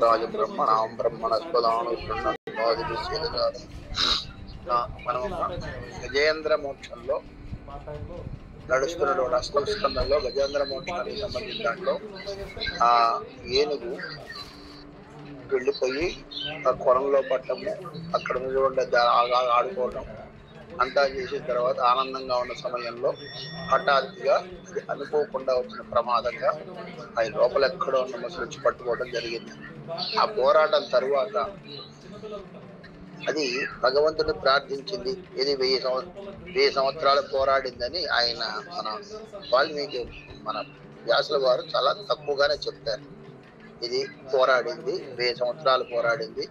రాజబ్రహ్మణాం బ్రహ్మణస్పదాను మనం గజేంద్ర మోక్షంలో నడుస్తున్నటువంటి అష్టమ స్కందంలో గజేంద్ర మోక్షానికి సంబంధించిన దాంట్లో ఆ ఏనుగు వెళ్ళిపోయి ఆ కొలంలో పట్టము, అక్కడ ఉన్నటువంటి ఆడుకోవడం అంతా చేసిన తర్వాత ఆనందంగా ఉన్న సమయంలో హఠాత్తుగా అనుకోకుండా వచ్చిన ప్రమాదంగా ఆయన లోపల ఎక్కడో ఉన్న మనుషులు వచ్చి పట్టుకోవడం జరిగింది. ఆ పోరాటం తరువాత అది భగవంతుని ప్రార్థించింది. ఇది 1000 సంవత్సరాలు పోరాడిందని ఆయన మన వాల్మీకి మన వ్యాసుల వారు చాలా తక్కువగానే చెప్తారు. ఇది పోరాడింది, 1000 సంవత్సరాలు పోరాడింది,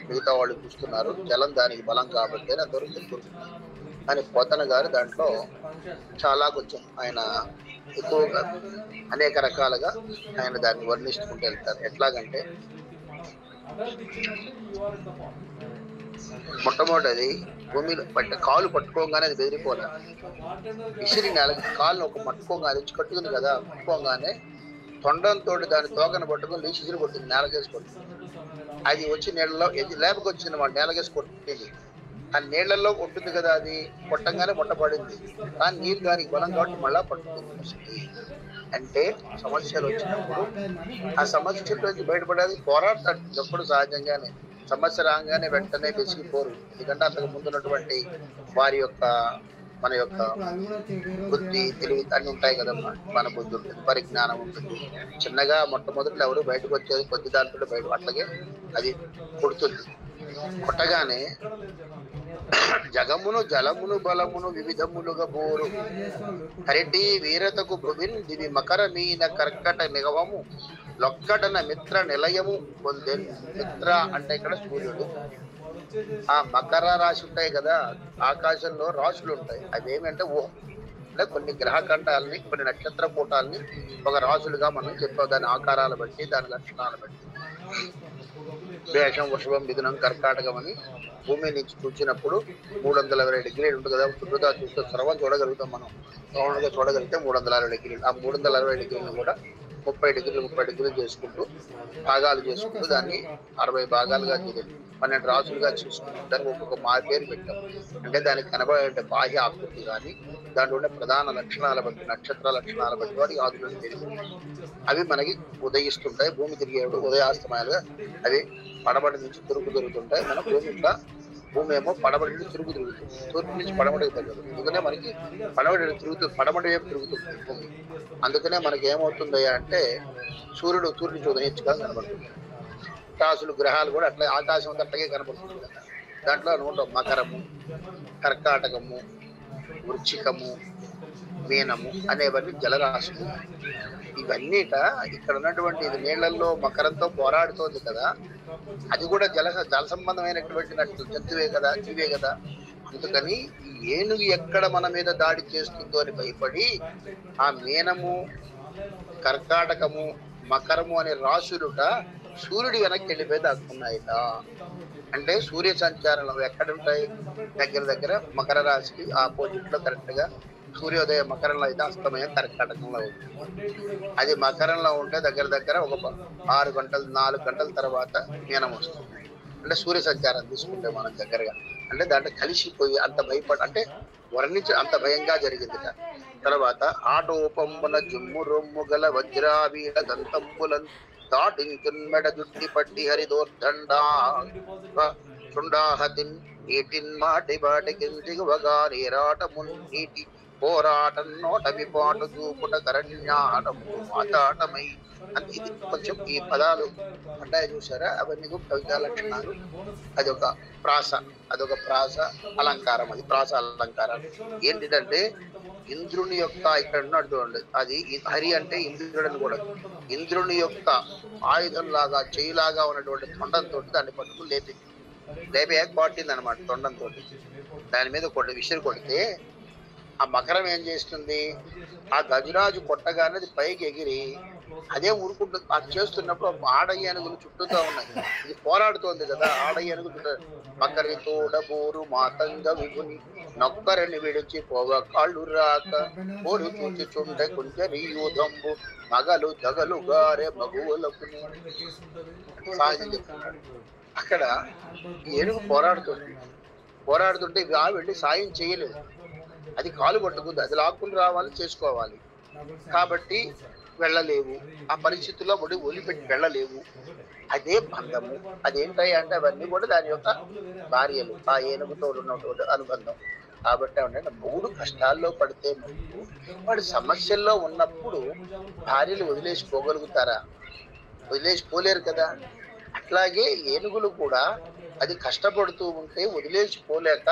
మిగతా వాళ్ళు చూస్తున్నారు, జలం దానికి బలం కాబట్టి అని దొరుకుతుంది. కానీ పోతన గారు దాంట్లో చాలా కొంచెం ఆయన ఎక్కువగా అనేక రకాలుగా ఆయన దాన్ని వర్ణిస్తుంటూ వెళ్తారు. ఎట్లాగంటే మొట్టమొదటిది భూమిలో కాలు పట్టుకోగానే అది బెదిరిపోలే, విసిరి నేలకి కాళ్ళను ఒక పట్టుకోగానే కట్టుకుంది కదా, పట్టుకోగానే తొండంతో దాని తోకను పట్టుకొని లేచి విసిరి కొట్టింది, నేలకేసి కొట్టింది. అది వచ్చి నీళ్ళలో లేపకి వచ్చింది, వాడు నేలకేసి కొట్టింది. ఆ నీళ్లలో ఉంటుంది కదా, అది కొట్టంగానే ముట్టపడింది. కానీ నీళ్ళు దానికి బలం కాబట్టి మళ్ళా పట్టుకుంది. అంటే సమస్యలు వచ్చినప్పుడు ఆ సమస్యల నుంచి బయటపడేది పోరాడతాడు ఎప్పుడు సహజంగానే. సమస్య రాగానే వెంటనే బెసిగిపోరు, ఎందుకంటే అంతకు ముందున్నటువంటి వారి యొక్క మన యొక్క బుద్ధి తెలివి అన్ని ఉంటాయి కదమ్మా. మన బుద్ధి ఉంటుంది, పరిజ్ఞానం ఉంటుంది. చిన్నగా మొట్టమొదటి ఎవరు బయటకు వచ్చేది కొద్ది దాంట్లో బయట, అట్లాగే అది కొడుతుంది. కొట్టగానే జగమును జలమును బలమును వివిధములుగా బోరు హరిటి వీరతకు భువిన్ దివి మకర మీన కర్కట నిగవము లొక్కటన మిత్ర నిలయము పొందెన్. మిత్ర అంటే ఇక్కడ సూర్యుడు. ఆ మకర రాశి ఉంటాయి కదా, ఆకాశంలో రాశులు ఉంటాయి. అవేమంటే అంటే కొన్ని గ్రహఖండాలని, కొన్ని నక్షత్ర కూటాలని ఒక రాశులుగా మనం చెప్పాం, దాని ఆకారాలు బట్టి, దాని లక్షణాలు బట్టి. మేషం, వృషభం, మిథునం, కర్కాటకం అని భూమి నుంచి చూసినప్పుడు 360 డిగ్రీలు ఉంటుంది కదా, చుట్టూతా చూస్తే సర్వం చూడగలుగుతాం మనం. రౌండ్గా చూడగలిగితే 360 డిగ్రీలు. ఆ 360 డిగ్రీలు కూడా 30 డిగ్రీలు చేసుకుంటూ భాగాలు చేసుకుంటూ దాన్ని 60 భాగాలుగా 12 రాసులుగా చేసుకుంటూ దానికి ఒక్కొక్క పేరు పెట్టాం. అంటే దానికి కనబడే బాహ్య ఆకృతి కానీ, దాంట్లో ఉండే ప్రధాన లక్షణాల బట్టి, నక్షత్ర లక్షణాల బట్టి వాటి ఆకృతి తెలియదు. అవి మనకి ఉదయిస్తుంటాయి. భూమి తిరిగేప్పుడు ఉదయాస్తమాలుగా అవి పడమటి నుంచి తూర్పు తిరుగుతుంటాయి. మన భూమి ఏమో పడమటి నుంచి తూర్పు తిరుగుతుంది, తూర్పు నుంచి పడమటికి తిరగదు. అందుకనే మనకి పడమటి వైపు తిరుగుతుంది భూమి. అందుకనే మనకి ఏమవుతుంది అంటే సూర్యుడు తూర్పు నుంచి ఉదయించగా కనబడుతుంది. రాసులు, గ్రహాలు కూడా అట్లా ఆకాశం అంతా అట్లాగే కనబడుతుంది కదా. దాంట్లో అనుకుంటాం మకరము, కర్కాటకము, వృచ్చికము, మీనము అనేవన్నీ జలరాశులు. ఇవన్నీట ఇక్కడ ఉన్నటువంటి ఇది నీళ్లలో మకరంతో పోరాడుతోంది కదా, అది కూడా జల సంబంధమైనటువంటి జంతువే కదా, జీవే కదా. అందుకని ఈ ఏనుగు ఎక్కడ మన మీద దాడి చేస్తుందో అని భయపడి ఆ మీనము, కర్కాటకము, మకరము అనే రాశులుట సూర్యుడి వెనక్కి వెళ్ళిపోయి దాక్కున్నాయిట. అంటే సూర్య సంచారంలో ఎక్కడ ఉంటాయి, దగ్గర మకర రాశికి ఆపోజిట్ లో కరెక్ట్ గా సూర్యోదయం మకరంలో అయితే అస్తమయం కర్కాటకంలో ఉంటుంది. అది మకరంలో ఉంటే దగ్గర ఒక 6 గంటలు 4 గంటల తర్వాత మీనం వస్తుంది. అంటే సూర్య సంచారం తీసుకుంటే మనం దగ్గరగా, అంటే దాంట్లో కలిసిపోయి అంత అంటే వర్ణించి అంత భయంగా జరిగింది. తర్వాత ఆటోపంబున జుమ్ము రొమ్ము గల వజ్రావీడ దంతంబులం దాటించున్మెడ జుట్టి పట్టి హరిదోర్దండా చుండాహతిన్ నీటిన్ మాటి బాటి కిందిగువగా నీరాటమున్ నీటి పోరాటం నోటమి పాటు చూపుట కరణ్యాటము మాతాటమై. అంటే ఇది కొంచెం ఈ పదాలు అంటే చూసారా, అవన్నీ కవితా లక్షణాలు. అదొక ప్రాస అలంకారం, అది ప్రాస అలంకారాలు. ఏంటిదంటే ఇంద్రుని యొక్క ఇక్కడ ఉన్నాడు చూడండి, అది హరి అంటే ఇంద్రుడని కూడా, ఇంద్రుని యొక్క ఆయుధం లాగా చేయిలాగా ఉన్నటువంటి తొండంతో దాన్ని పట్టుకుని లేపి కొట్టింది అనమాట. తొండంతో దాని మీద విసిరి కొడితే ఆ మకరం ఏం చేస్తుంది, ఆ గజరాజు కొట్టగానే అది పైకి ఎగిరి అదే ఊరుకుంటుంది. అది చేస్తున్నప్పుడు ఆడ ఏనుగులు చుట్టూతో ఉన్నాయి, ఇది పోరాడుతోంది కదా. ఆడ ఏనుగు మకరి తోడబోరు మాతంగ విభుని నొక్కరిని విడిచి పోవ కాళ్ళు రాక పోరు చూచి చుండె కొంచెం యూధంబు మగలు దగలు గారే మగువులకు సహజం చెప్తున్నాడు. అక్కడ ఏనుగు పోరాడుతుంటే ఇవి వెళ్ళి సాయం చేయలేదు. అది కాలు పట్టుకుంది, అది లాక్కుని రావాలి, చేసుకోవాలి. కాబట్టి వెళ్ళలేవు. ఆ పరిస్థితుల్లో వదిలిపెట్టి వెళ్ళలేవు. అదే బంధము. అదేంటాయి అంటే అవన్నీ కూడా దాని యొక్క భార్యలు, ఆ ఏనుగుతో ఉన్నటువంటి అనుబంధం. కాబట్టి అంటే మూడు కష్టాల్లో పడితే ముందు వాడు సమస్యల్లో ఉన్నప్పుడు భార్యలు వదిలేసిపోగలుగుతారా? వదిలేసిపోలేరు కదా. అట్లాగే ఏనుగులు కూడా అది కష్టపడుతూ ఉంటే వదిలేసిపోలేక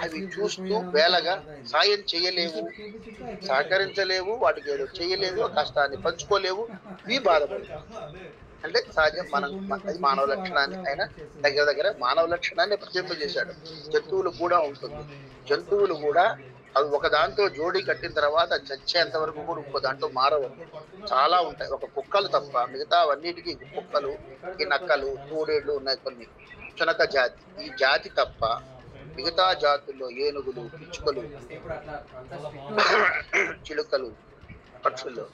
అవి చూస్తూ వేలగా సాయం చేయలేవు, సహకరించలేవు, వాటికి ఏదో చేయలేవు, కష్టాన్ని పంచుకోలేవు, ఇవి బాధపడతారు. అంటే సహజం. అది మానవ లక్షణాన్ని ఆయన దగ్గర మానవ లక్షణాన్ని ప్రతింపజేశాడు. జంతువులు కూడా ఉంటుంది. జంతువులు కూడా అవి ఒక దాంతో జోడీ కట్టిన తర్వాత చచ్చేంత వరకు కూడా ఇంకో దాంట్లో మారవు. చాలా ఉంటాయి. ఒక కుక్కలు తప్ప మిగతా అవన్నిటికీ కుక్కలు, ఈ నక్కలు, తోడేళ్లు ఉన్నాయి కొన్ని. చునక జాతి, ఈ జాతి తప్ప మిగతా జాతుల్లో ఏనుగులు, పిచ్చుకలు, చిలుకలు, పక్షుల్లో,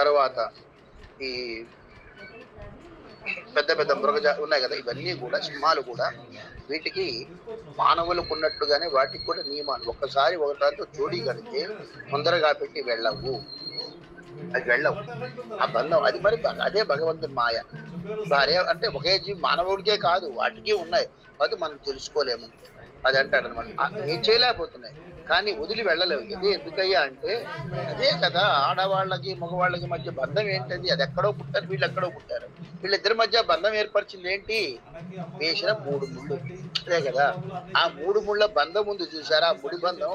తర్వాత ఈ పెద్ద పెద్ద ఉన్నాయి కదా, ఇవన్నీ కూడా సింహాలు కూడా వీటికి మానవులకు ఉన్నట్టుగానే వాటికి కూడా నియమాలు. ఒక్కసారి ఒకటాంతో జోడీ కడితే తొందరగా పెట్టి వెళ్ళవు, అది వెళ్ళవు. ఆ బంధం అది మరి అదే భగవంతుని మాయ. భార్య అంటే ఒకే జీవి, మానవుడికే కాదు వాటికి ఉన్నాయి, అది మనం తెలుసుకోలేము. అది అంటాడు అనమాట. ఏం చేయలేకపోతున్నాయి కానీ వదిలి వెళ్ళలేవు. ఇదే ఎందుకయ్యా అంటే అదే కదా ఆడవాళ్ళకి మగవాళ్ళకి మధ్య బంధం ఏంటది? అది ఎక్కడో పుట్టారు, వీళ్ళు ఎక్కడో పుట్టారు. వీళ్ళిద్దరి మధ్య బంధం ఏర్పరిచింది ఏంటి? వేసిన 3 ముళ్ళు. అదే కదా ఆ 3 ముళ్ళ బంధం ఉంది చూసారా? ఆ ముడి బంధం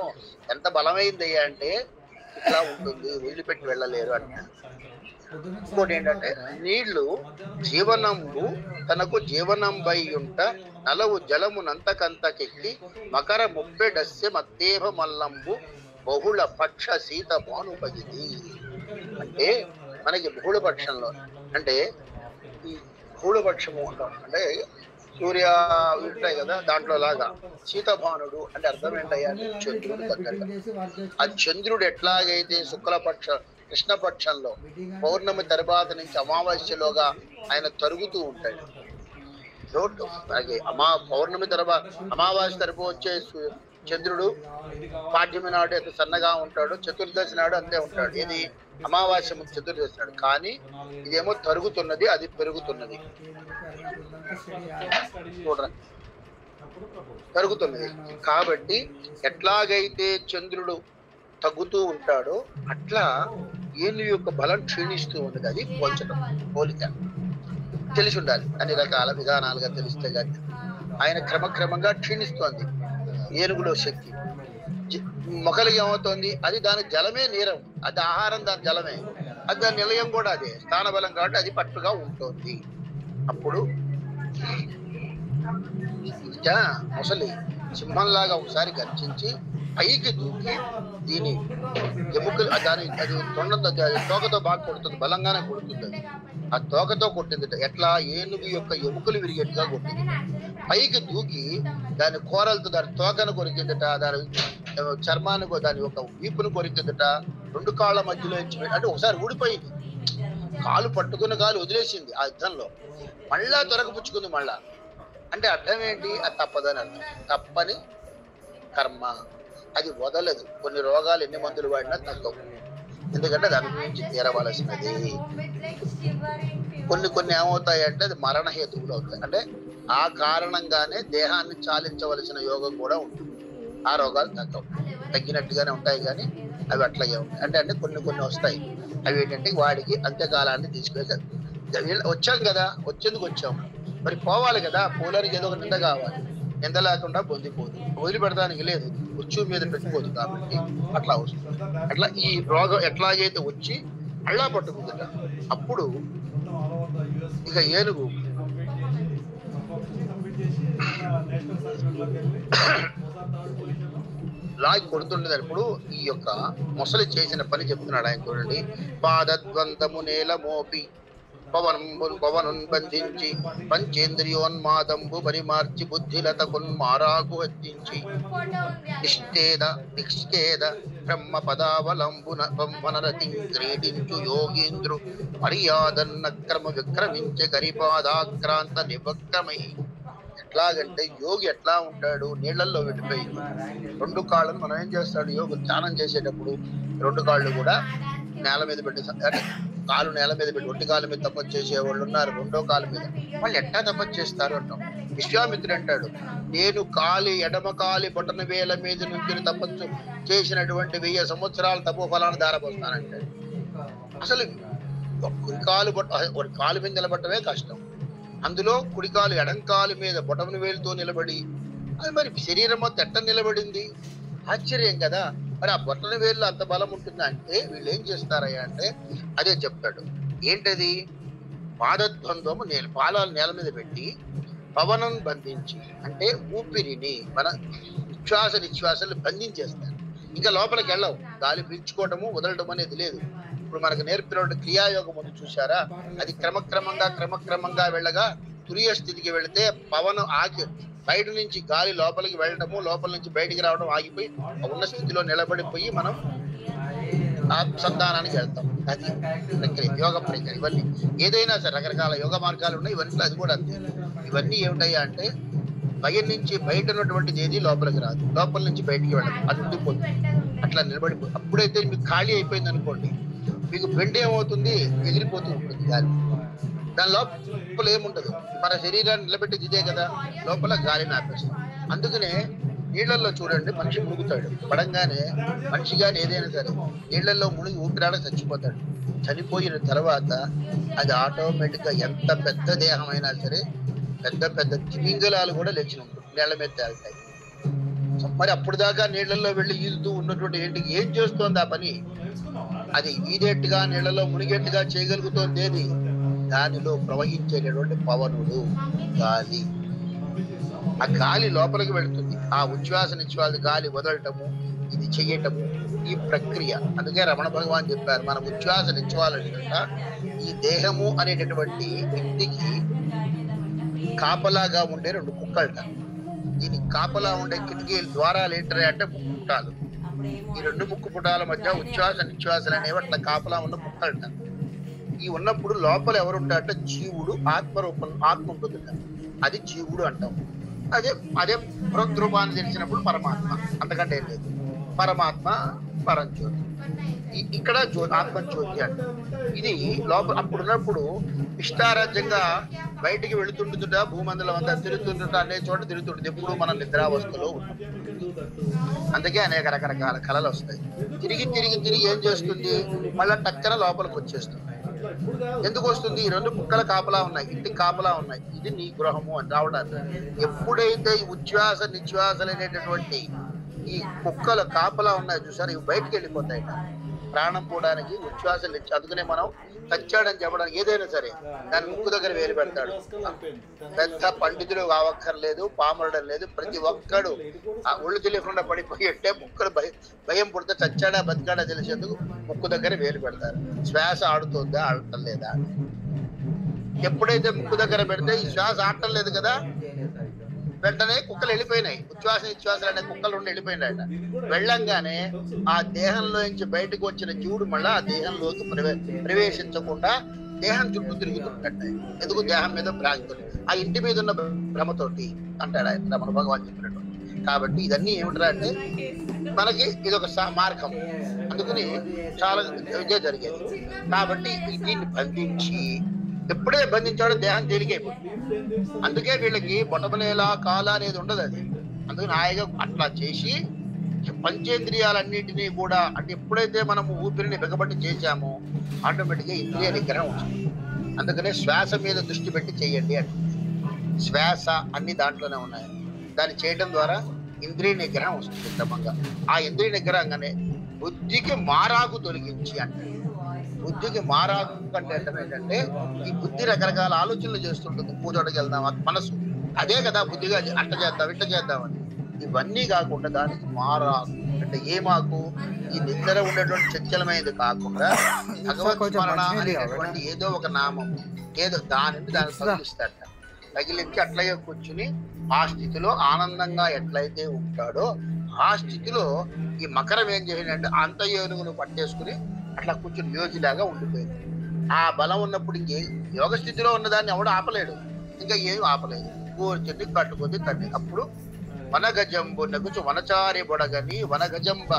ఎంత బలమైందయ్యా అంటే ఇట్లా ఉంటుంది, వదిలిపెట్టి వెళ్ళలేరు అంటారు. ఇంకోటి ఏంటంటే నీళ్లు జీవనంబు తనకు జీవనంబై ఉంట నలవు జలమునంతకంతకెక్కి మకర ముప్పెడస్య మత్తేభ మల్లంబు బహుళ పక్ష సీత భానుపగిది. అంటే మనకి బహుళపక్షంలో అంటే ఈ బహుళపక్షము అంటాం. అంటే సూర్య ఉంటాయి కదా, దాంట్లో లాగా శీతభానుడు అంటే అర్థం ఏంటయ్యా అంటే చంద్రుడు దగ్గరగా. ఆ చంద్రుడు ఎట్లాగైతే శుక్లపక్ష కృష్ణపక్షంలో పౌర్ణమి తర్వాత నుంచి అమావాస్యలోగా ఆయన తరుగుతూ ఉంటాడు. రోడ్డు అలాగే పౌర్ణమి తర్వాత అమావాస్య తరపు వచ్చే చంద్రుడు పాడ్యమి నాడు ఎంత సన్నగా ఉంటాడు, చతుర్దశి నాడు అంతే ఉంటాడు. ఇది అమావాస్య ముందు చతుర్దశి నాడు. కానీ ఇదేమో తరుగుతున్నది, అది పెరుగుతున్నది. చూడరా, తరుగుతున్నది. కాబట్టి ఎట్లాగైతే చంద్రుడు తగ్గుతూ ఉంటాడో అట్లా ఏనుగు యొక్క బలం క్షీణిస్తూ ఉంటుంది. అది పోల్చడం, పోలిక తెలిసి ఉండాలి. అన్ని రకాల విధానాలుగా తెలిస్తే కానీ ఆయన క్రమక్రమంగా క్షీణిస్తోంది ఏనుగులో శక్తి. మొక్కలకి ఏమవుతుంది? అది దాని జలమే నీరం, అది ఆహారం దాని జలమే, అది దాని నిలయం కూడా అదే స్థానబలం కాబట్టి అది పట్టుగా ఉంటుంది. అప్పుడు ముసలి సింహంలాగా ఒకసారి గర్జించి పైకి దూకి దీని ఎముకలు దాని అది తోకతో బాగా కొడుతుంది, బలంగానే కొడుతుంది. అది ఆ తోకతో కొట్టింది. ఎట్లా? ఏనుగు యొక్క ఎముకలు విరిగేట్టుగా కొట్టింది. పైకి దూకి దాని కూరలతో దాని తోకను కొరికిందట, దాని చర్మాన్ని దాని యొక్క వీపును కొరికిందట, 2 కాళ్ళ మధ్యలో అంటే ఒకసారి ఊడిపోయింది. కాలు పట్టుకున్న కాలు వదిలేసింది ఆ యుద్ధంలో, మళ్ళా దొరకపుచ్చుకుంది మళ్ళా. అంటే అర్థం ఏంటి? అది తప్పదని అర్థం. తప్పని కర్మ, అది వదలదు. కొన్ని రోగాలు ఎన్ని మందులు వాడినా తగ్గవు, ఎందుకంటే అది అనుభవించి తీరవలసినది. కొన్ని ఏమవుతాయంటే అది మరణహేతువులు అవుతాయి. అంటే ఆ కారణంగానే దేహాన్ని చాలించవలసిన యోగం కూడా ఉంటుంది. ఆ రోగాలు తగ్గవు, తగ్గినట్టుగానే ఉంటాయి కానీ అవి అట్లాగే ఉంటాయి. అంటే కొన్ని వస్తాయి. అవి ఏంటంటే వాడికి అంత్యకాలాన్ని తీసుకెళ్ళి వచ్చాం కదా, వచ్చేందుకు వచ్చాము, మరి పోవాలి కదా, పోలానికి ఏదో ఒక నింద కావాలి. నింద లేకుండా పొందిపోదు, వదిలిపెడతానికి లేదు, ఉచ్చు మీద పెట్టుకోదు. కాబట్టి అట్లా వస్తుంది. అట్లా ఈ రోగం ఎట్లాగైతే వచ్చి అల్లా పట్టుకుందట, అప్పుడు ఇక ఏనుగు లాగి కొడుతుండేటప్పుడు ఈ యొక్క మొసలి చేసిన పని చెప్తున్నాడు ఆయన. చూడండి, పాదద్వంతము నేల మోపి పవనున్ బంధించి పంచేంద్రియోన్మాదంబు పరిమార్చి బుద్ధిలతకున్ మారాకు హత్తించి నిష్కేద బ్రహ్మ పదావలంబున బ్రహ్మనరతి క్రీడించు యోగీంద్రు మర్యాదన్న క్రమ విక్రమించే గరిపాదాక్రాంత నివక్రమై. ఎట్లాగంటే యోగి ఎట్లా ఉంటాడు, నీళ్లలో వెళ్ళిపోయి రెండు కాళ్ళను మనం ఏం చేస్తాడు, యోగి ధ్యానం చేసేటప్పుడు రెండు కాళ్ళు కూడా నేల మీద పెట్టి, కాలు నేల మీద పెట్టి ఒంటి కాలు మీద తపస్సు చేసేవాళ్ళు ఉన్నారు, రెండో కాలు మీద. వాళ్ళు ఎట్లా తపస్సు చేస్తారు అంటాం. విశ్వామిత్రుడు అంటాడు, నేను ఎడమ కాలి బొటన వేల మీద నుంచి తపస్సు చేసినటువంటి 1000 సంవత్సరాల తపోఫలాన్ని ధారపోస్తానంటాడు. అసలు కుడికాలు కాలు మీద నిలబడటమే కష్టం, అందులో కుడికాలు ఎడంకాలు మీద బొటన వేలుతో నిలబడి, అది మరి శరీరం మొత్తం ఎట్ట నిలబడింది, ఆశ్చర్యం కదా. మరి ఆ బొట్టన వేళ్ళు అంత బలం ఉంటుందా అంటే వీళ్ళు ఏం చేస్తారయ్యా అంటే అదే చెప్తాడు. ఏంటది, పాదద్వంద్వము పాదాలు నేల మీద పెట్టి పవనం బంధించి, అంటే ఊపిరిని మన ఉచ్ఛ్వాస నిశ్వాసాలు బంధించేస్తారు. ఇంకా లోపలికి వెళ్ళవు, గాలి పీల్చుకోవటము వదలటం అనేది లేదు. ఇప్పుడు మనకు నేర్పిన క్రియాయోగం ఉంది చూసారా, అది క్రమక్రమంగా వెళ్ళగా తురియ స్థితికి వెళితే పవనం ఆగి బయట నుంచి గాలి లోపలికి వెళ్ళటము, లోపల నుంచి బయటికి రావడం ఆగిపోయి ఉన్న స్థితిలో నిలబడిపోయి మనం సంధానానికి వెళ్తాం. అది ప్రక్రియ, యోగ ప్రక్రియ. ఇవన్నీ ఏదైనా సరే రకరకాల యోగ మార్గాలు ఉన్నాయి, ఇవన్నీ అది కూడా అంతే. ఇవన్నీ ఏమిటయ్యా అంటే బయట నుంచి బయట ఉన్నటువంటిది ఏది లోపలికి రాదు, లోపల నుంచి బయటికి వెళ్ళదు, అది ఉండిపోతుంది, అట్లా నిలబడిపోతుంది. అప్పుడైతే మీకు ఖాళీ అయిపోయింది అనుకోండి, మీకు బెండ్ ఏమవుతుంది, ఎగిరిపోతూ ఉంటుంది గాలి. దాని లోపల ఏముండదు, మన శరీరాన్ని నిలబెట్టేది ఇదే కదా, లోపల గాలిని ఆపేస్తాం. అందుకనే నీళ్లలో చూడండి, మనిషి మునుగుతాడు, పడంగానే మనిషి కానీ ఏదైనా సరే నీళ్లలో మునిగి ఊపిరాడ చచ్చిపోతాడు. చనిపోయిన తర్వాత అది ఆటోమేటిక్గా ఎంత పెద్ద దేహం అయినా సరే, పెద్ద తిమింగలాలు కూడా లేచి ఉంటుంది, నీళ్ల మీద తేలుతాయి. మరి అప్పుడు దాకా నీళ్లలో వెళ్ళి ఈదుతూ ఉన్నటువంటి ఏంటికి ఏం చేస్తోంది ఆ పని, అది ఈదేట్టుగా నీళ్లలో మునిగేట్టుగా చేయగలుగుతోంది ఏది, దానిలో ప్రవహించేటటువంటి పవనుడు గాలి. ఆ గాలి లోపలికి వెళుతుంది, ఆ ఉచ్ఛ్వాస నిశ్వాస గాలి వదలటము, ఇది చెయ్యటము, ఈ ప్రక్రియ. అందుకే రమణ భగవాన్ చెప్పారు, మన ఉచ్ఛ్వాస నిశ్వాస ఈ దేహము అనేటటువంటి వ్యక్తికి కాపలాగా ఉండే 2 కుక్కలట. దీనికి కాపలా ఉండే కిటికీ ద్వారాలు ఏంటంటే అంటే ముక్కు పుటాలు. ఈ 2 ముక్కు పుటాల మధ్య ఉచ్ఛ్వాస నిశ్వాసాలు అనేవి అట్లా కాపలా ఉన్న కుక్కలట. ఈ ఉన్నప్పుడు లోపల ఎవరుంటారంటే జీవుడు, ఆత్మ ఉంటుంది, అది జీవుడు అంటాం. అదే పరద్రూపాన్ని తెలిసినప్పుడు పరమాత్మ, అంతకంటే ఏం లేదు. పరమాత్మ పరంజ్యోతి, ఇక్కడ ఆత్మజ్యోతి అంట. ఇది లోపల అప్పుడు ఉన్నప్పుడు ఇష్టారాజ్యంగా బయటికి వెళుతుంటుందా, భూమండలం అంతా తిరుగుతుంటుందా, అనే చోట తిరుగుతుంటుంది. ఎప్పుడు మనం నిద్రావస్థలో ఉంటాం. అందుకే అనేక రకరకాల కళలు వస్తాయి. తిరిగి ఏం చేస్తుంది, మళ్ళా టక్కన లోపలికి వచ్చేస్తుంది. ఎందుకు వస్తుంది, ఈ 2 కుక్కల కాపలా ఉన్నాయి, ఇంటికి కాపలా ఉన్నాయి, ఇది నీ గృహము అని రావడానికి. ఎప్పుడైతే ఈ ఉచ్ఛ్వాస నిశ్వాసలు అనేటటువంటి ఈ కుక్కల కాపలా ఉన్నాయి చూసారు, ఇవి బయటికి వెళ్ళిపోతాయి. ప్రాణం పోవడానికి ఉచ్ఛ్వాస అందుకనే మనం చచ్చాడని చెప్పడానికి ఏదైనా సరే దాని ముక్కు దగ్గర వేలు పెడతాడు. పెద్ద పండితుడు కావక్కర్లేదు, పామరడం లేదు, ప్రతి ఒక్కడు ఆ ఒళ్ళు తెలియకుండా పడిపోయేట్టే ముక్కలు భయం పుడితే చచ్చాడా బతికాడా తెలిసేందుకు ముక్కు దగ్గర వేలు పెడతారు. శ్వాస ఆడుతుందా ఆడటం లేదా, ఎప్పుడైతే ముక్కు దగ్గర పెడితే ఈ శ్వాస ఆడటం లేదు కదా, వెంటనే కుక్కలు వెళ్ళిపోయినాయి. ఉచ్ఛ్వాస నిశ్వాసాలు అనే కుక్కలు 2 వెళ్ళిపోయినాయట. వెళ్ళంగానే ఆ దేహంలో నుంచి బయటకు వచ్చిన జీవుడు మళ్ళీ ఆ దేహంలోకి ప్రవేశించకుండా దేహం చుట్టూ తిరుగుతుంటాడు. ఎందుకు, దేహం మీద భ్రాంతి, ఆ ఇంటి మీద ఉన్న భ్రమతోటి అంటాడు ఆయన, రమణ భగవాన్ చెప్పినట్టు. కాబట్టి ఇదన్నీ ఏమిటంటే అంటే మనకి ఇదొక మార్గం. అందుకని చాలా విద్య జరిగేది. కాబట్టి దీన్ని బంధించి ఎప్పుడే బంధించాడో దేహం తేలికైపోతుంది. అందుకే వీళ్ళకి బొటబలేలా కాల అనేది ఉండదు. అది అందుకని హాయిగా అట్లా చేసి పంచేంద్రియాలన్నింటినీ కూడా, అంటే ఎప్పుడైతే మనము ఊపిరిని బిగబట్టి చేశామో ఆటోమేటిక్గా ఇంద్రియ నిగ్రహం వస్తుంది. అందుకనే శ్వాస మీద దృష్టి పెట్టి చేయండి అంటే, శ్వాస అన్ని దాంట్లోనే ఉన్నాయి. దాన్ని చేయడం ద్వారా ఇంద్రియ నిగ్రహం వస్తుంది క్రమంగా. ఆ ఇంద్రియ నిగ్రహంగానే బుద్ధికి మారాకు తొలగించి అంటే, బుద్ధికి మారాకు అంటే ఏంటంటే ఈ బుద్ధి రకరకాల ఆలోచనలు చేస్తుంటుంది. పూజోటకి వెళ్దాం, మనసు అదే కదా బుద్ధిగా అట్ట చేద్దాం ఇట్ట చేద్దామని. ఇవన్నీ కాకుండా దానికి మారాకు అంటే ఏమాకు, ఈ నిద్ర ఉండేటువంటి చంచలమైనది కాకుండా భగవత్ స్మరణ అనేటువంటి ఏదో ఒక నామం ఏదో దానిని దాన్ని తగిలిస్తాడట. తగిలించి అట్లాగే కూర్చుని ఆ స్థితిలో ఆనందంగా ఎట్లయితే ఉంటాడో ఆ స్థితిలో ఈ మకరం ఏం చేసిందంటే అంత ఏనుగును పట్టేసుకుని అట్లా కూర్చుని యోగిలాగా ఉండిపోయింది. ఆ బలం ఉన్నప్పుడు యోగ స్థితిలో ఉన్నదాన్ని ఎవడు ఆపలేడు, ఇంకా ఏమి ఆపలేదు. కూర్చుని కట్టుకుంది తండ్రి. అప్పుడు వనగజంబు నగుచు వనచారి బొడగని వనగజంబ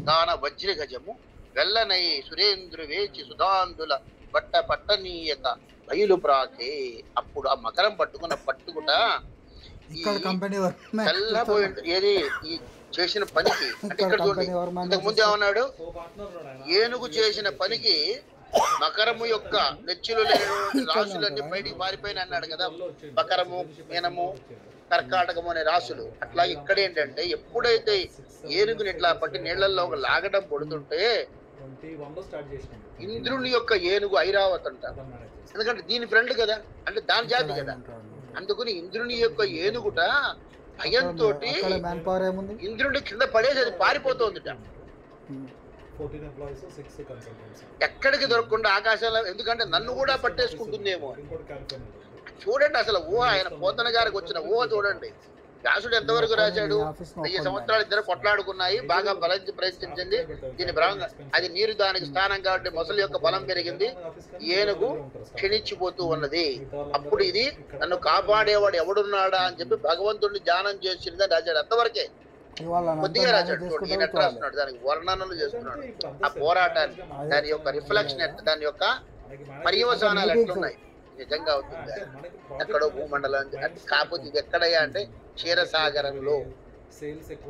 గాన వజ్ర గజము వెల్లనై సురేంద్రు వేచి సుధాంధుల బట్ట పట్టనీయత బయలు ప్రాకే. అప్పుడు ఆ మకరం పట్టుకుట తెల్లబోయి ఏది ఈ చేసిన పనికి అంటే ఇక్కడ చూడండి, ఇంతకు ముందు ఏమన్నాడు, ఏనుగు చేసిన పనికి మకరము యొక్క నెచ్చులు లేని రాసులన్నీ బయటికి పారిపోయిన అన్నాడు కదా. మకరము, మీనము, కర్కాటకము అనే రాసులు. అట్లా ఇక్కడ ఏంటంటే ఎప్పుడైతే ఏనుగుని ఇట్లా పట్టి నీళ్లలో ఒక లాగడం పడుతుంటే ఇంద్రుని యొక్క ఏనుగు ఐరావత్ అంట. ఎందుకంటే దీని ఫ్రెండ్ కదా, అంటే దాని జాతి కదా. అందుకని ఇంద్రుని యొక్క ఏనుగుట భయంతో ఇంద్రుడి కింద పడేసి అది పారిపోతుందిట. ఎక్కడికి దొరకకుండా ఆకాశంలో, ఎందుకంటే నన్ను కూడా పట్టేసుకుంటుందేమో. చూడండి అసలు ఆయన పోతన గారికి వచ్చిన చూడండి. వ్యాసుడు ఎంతవరకు రాశాడు, 1000 సంవత్సరాలు ఇద్దరు కొట్లాడుకున్నాయి, బాగా ప్రయత్నించింది. దీని బలంగా అది నీరు దానికి స్థానం కాబట్టి మొసలి యొక్క బలం పెరిగింది, ఏనుగు క్షీణించిపోతూ ఉన్నది. అప్పుడు ఇది నన్ను కాపాడేవాడు ఎవడున్నాడా అని చెప్పి భగవంతుడిని ధ్యానం చేసిందని రాశాడు. అంతవరకే కొద్దిగా రాశాడు. ఈయన ఎట్లా రాస్తున్నాడు, దానికి వర్ణనలు చేస్తున్నాడు. ఆ పోరాటాన్ని, దాని యొక్క రిఫ్లెక్షన్ దాని యొక్క పర్యవసానాలు ఎట్లున్నాయి. నిజంగా అవుతుంది ఎక్కడో భూమండలం. కాకపోతే ఇది ఎక్కడయ్యా అంటే క్షీరసాగరంలో,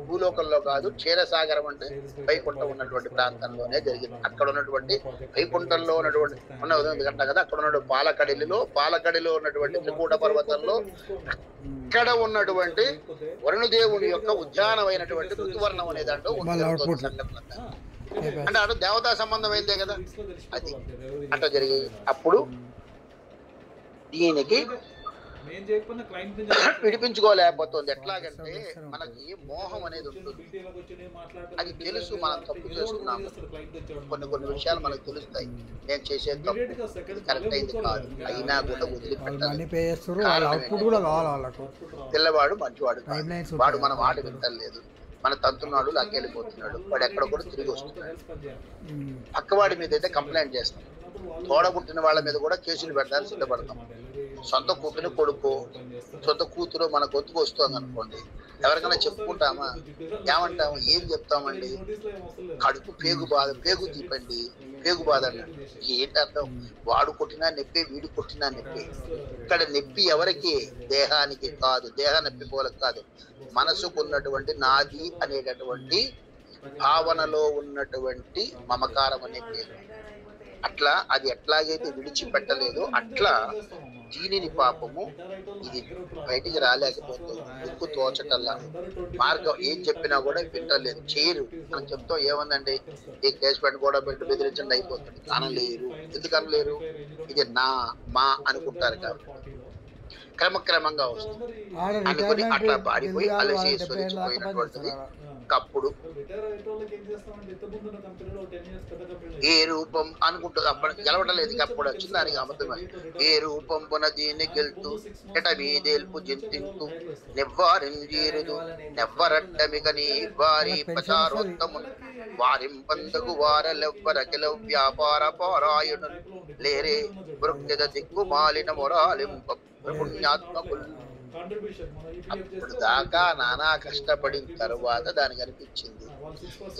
భూలోకంలో కాదు. క్షీరసాగరం అంటే వైకుంఠం ఉన్నటువంటి ప్రాంతంలోనే జరిగింది. అక్కడ ఉన్నటువంటి వైకుంఠంలో ఉన్నటువంటి ఉంది కదా, అక్కడ ఉన్నటువంటి పాలకడిలో ఉన్నటువంటి త్రికూట పర్వతంలో అక్కడ ఉన్నటువంటి వరుణదేవుని యొక్క ఉద్యానమైనటువంటి ఋతువర్ణం అనే దాంట్లో అంటే అటు దేవతా సంబంధం అయిందే కదా అది అట్లా జరిగింది. అప్పుడు దీనికి విడిపించుకోలేకపోతుంది. ఎట్లాగంటే మనకి మోహం అనేది ఉంటుంది, అది తెలుసు. మనం తప్పు చేస్తున్నాము, కొన్ని విషయాలు మనకు తెలుస్తాయి. నేను చేసేది తప్పు, కరెక్ట్ అయింది కాదు, అయినా కూడా వదిలిపెట్టాలి. పిల్లవాడు మంచివాడు, వాడు మన మాట వింటలేదు, మన తంతున్నాడు, లాక్కెళ్ళిపోతున్నాడు, వాడు ఎక్కడ కూడా తిరిగి వస్తున్నాడు. పక్కవాడి మీద అయితే కంప్లైంట్ చేస్తాం, తోడబుట్టిన వాళ్ళ మీద కూడా కేసులు పెట్టడానికి సిద్ధపడతాం. సొంత కూతురు కొడుకు, సొంత కూతురు మన గొంతుకు వస్తుంది అనుకోండి, ఎవరికైనా చెప్పుకుంటామా? ఏమంటాము? ఏం చెప్తామండి? కడుపు పేగు తీపండి, పేగు బాధ అన్నాడు. ఏంటి అర్థం? వాడు కొట్టినా నొప్పి, వీడు కొట్టినా నొప్పి. ఇక్కడ నొప్పి ఎవరికి? దేహానికి కాదు, దేహ నొప్పి పోలకు కాదు, మనసుకు ఉన్నటువంటి నాది అనేటటువంటి భావనలో ఉన్నటువంటి మమకారం అనే పేరు. అట్లా అది ఎట్లాగైతే విడిచిపెట్టలేదు, అట్లా దీనిని పాపము ఇది బయటికి రాలేకపోతుంది. దిక్కు తోచటల్లా, మార్గం ఏం చెప్పినా కూడా వింటలేదు, చేయరు. మనం చెప్తాం ఏముందండి, ఈ కేసు పెట్టి కూడా పెట్టి బెదిరించండి అయిపోతుంది. అనలేరు. ఎందుకు అనలేరు? ఇది మా అనుకుంటారు కాబట్టి క్రమక్రమంగా వస్తుంది. అనుకుని అట్లా పాడిపోయి అలసేశ్వరించిపోయినటువంటిది. అప్పుడు ఏ రూపం అనుకుంటుంది, అప్పుడు గెలవటలేదు. అప్పుడు వచ్చింది దానికి అబద్ధమే. ఏ రూపం దీన్ని గెలుతూ ఎట మీదేల్పు జింతింతు నెవ్వారింజీరుదు నెవ్వరట్టమిక నీ వారి ప్రచారోత్తము వారింపందకు వారలెవ్వరకిల వ్యాపార పారాయణు లేరే వృక్తిద దిక్కు మాలిన మొరాలింప పుణ్యాత్మకులు. అప్పుడు దాకా నానా కష్టపడిన తరువాత దానికి అనిపించింది,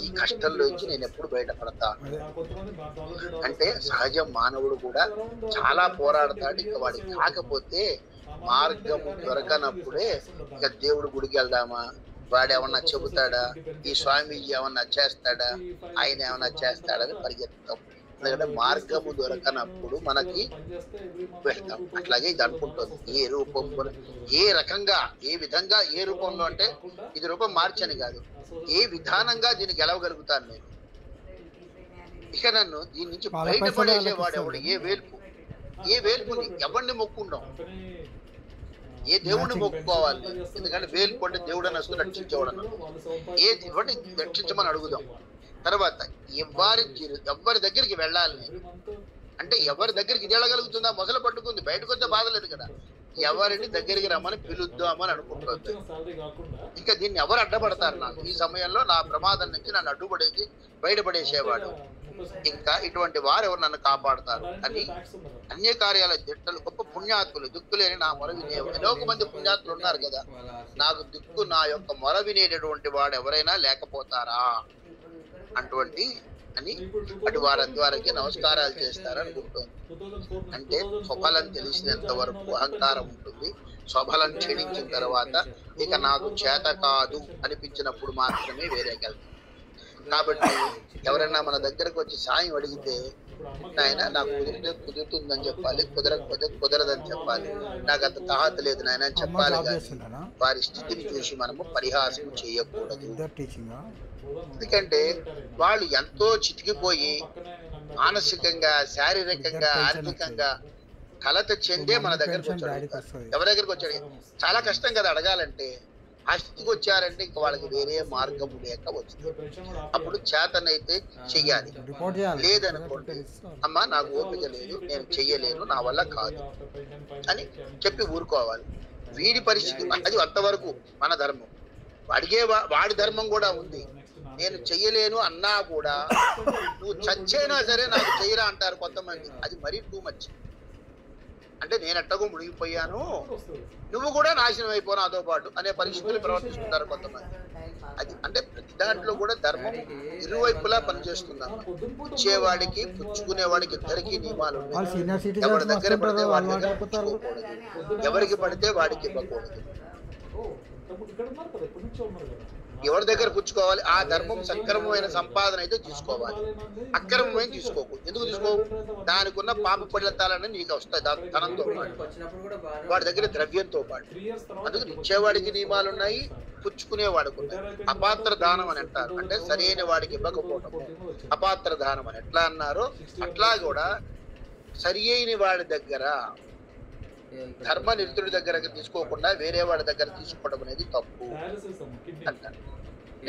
ఈ కష్టంలోంచి నేను ఎప్పుడు బయటపడతాను అంటే. సహజం, మానవుడు కూడా చాలా పోరాడతాడు. ఇక వాడికి కాకపోతే మార్గము దొరకనప్పుడే ఇక దేవుడు గుడికి వెళ్దామా, వాడేమన్నా చెబుతాడా, ఈ స్వామీజీ ఏమన్నా చేస్తాడా, ఆయన ఏమన్నా చేస్తాడని పరిగెత్తుతాం. ఎందుకంటే మార్గము దొరకనప్పుడు మనకి వెళ్తాం. అట్లాగే ఇది అనుకుంటుంది. ఏ రూపంలో, ఏ రకంగా, ఏ విధంగా, ఏ రూపంలో అంటే ఇది రూపం మార్చని కాదు, ఏ విధానంగా దీన్ని గెలవగలుగుతాను నేను. ఇక నన్ను దీని నుంచి బయటపడేసేవాడు ఎవడు? ఏ వేల్పుని ఎవరిని మొక్కుంటాం, ఏ దేవుడిని మొక్కుకోవాలి? ఎందుకంటే వేల్పు అంటే దేవుడు అని వస్తూ రక్షించేవాడు. ఎవరిని రక్షించమని అడుగుదాం. తర్వాత ఎవరి దగ్గరికి వెళ్ళాలి? అంటే ఎవరి దగ్గరికి ఇది వెళ్ళగలుగుతుందా? మొదలు పట్టుకుంది, బయటకు వస్తే బాధ లేదు కదా. ఎవరిని దగ్గరికి రమ్మని పిలుద్దామని అనుకుంటుంది. ఇంకా దీన్ని ఎవరు అడ్డపడతారు? నాకు ఈ సమయంలో నా ప్రమాదం నుంచి నన్ను అడ్డుపడేసి బయటపడేసేవాడు, ఇంకా ఇటువంటి వారు ఎవరు నన్ను కాపాడతారు అని అన్య కార్యాల జట్టలు గొప్ప పుణ్యాత్ములు దిక్కులేని నా మొర వినే అనేక మంది పుణ్యాత్ములు ఉన్నారు కదా. నాకు దిక్కు నా యొక్క మొర వినేటటువంటి వాడు ఎవరైనా లేకపోతారా అటువంటి అని అటు వారికి నమస్కారాలు చేస్తారనుకుంటోంది. అంటే స్వఫలం తెలిసినంత వరకు అహంకారం ఉంటుంది. స్వఫలం క్షీణించిన తర్వాత ఇక నాకు చేత కాదు అనిపించినప్పుడు మాత్రమే వేరేకెళ్తాం. కాబట్టి ఎవరైనా మన దగ్గరకు వచ్చి సాయం అడిగితే నాయన నాకు కుదిరితే కుదురుతుందని చెప్పాలి, కుదరకపోతే కుదరదని చెప్పాలి, నాకు అంత తాహత లేదు నాయన అని చెప్పాలి. కానీ వారి స్థితిని చూసి మనము పరిహాసం చేయకూడదు. ఎందుకంటే వాళ్ళు ఎంతో చితికిపోయి మానసికంగా, శారీరకంగా, ఆర్థికంగా కలత చెందే మన దగ్గరకు వచ్చాడు. ఎవరి దగ్గరకు వచ్చాడు? చాలా కష్టం కదా అడగాలంటే. ఆ స్థితికి వచ్చారంటే ఇంకా వాళ్ళకి వేరే మార్గం లేక వచ్చింది. అప్పుడు చేతనైతే చెయ్యాలి, లేదనుకోండి అమ్మా నాకు ఓపిక లేదు, నేను చెయ్యలేను, నా వల్ల కాదు అని చెప్పి ఊరుకోవాలి. వీడి పరిస్థితి అది అంతవరకు మన ధర్మం. వాడి ధర్మం కూడా ఉంది. నేను చెయ్యలేను అన్నా కూడా నువ్వు చచ్చైనా సరే నాకు చెయ్యరా అంటారు కొంతమంది. అది మరీ టూ మచ్. అంటే నేను ఎట్టగో మునిగిపోయాను, నువ్వు కూడా నాశనం అయిపోను నాతో పాటు అనే పరిస్థితులు ప్రవర్తిస్తుంటారు కొంతమంది. అది అంటే ప్రతి దాంట్లో కూడా ధర్మం ఇరువైపులా పనిచేస్తున్నాం. ఇచ్చేవాడికి పుచ్చుకునేవాడికి ఇద్దరికి నియమాలు ఉన్నాయి. ఎవరి దగ్గర పడితే వాడి దగ్గర పుచ్చుకోకూడదు, ఎవరికి పడితే వాడికి ఇవ్వకూడదు. ఎవరి దగ్గర పుచ్చుకోవాలి? ఆ ధర్మం సక్రమమైన సంపాదన అయితే తీసుకోవాలి, అక్రమమైన తీసుకోకూడదు. ఎందుకు తీసుకోవు? దానికి ఉన్న పాప ఫలితాలన్నీ నీకు వస్తాయి ధనంతో పాటు, వాడి దగ్గర ద్రవ్యంతో పాటు. అందుకని ఇచ్చేవాడికి నియమాలు ఉన్నాయి, పుచ్చుకునేవాడికి ఉన్నాయి. అపాత్ర దానం అని అంటారు, అంటే సరైన వాడికి ఇవ్వకపోవటం అపాత్ర దానం అని ఎట్లా అన్నారో అట్లా కూడా సరి అయిన వాడి దగ్గర, ధర్మ నిరుతుడి దగ్గర తీసుకోకుండా వేరే వాడి దగ్గర తీసుకోవడం అనేది తప్పు అంటారు.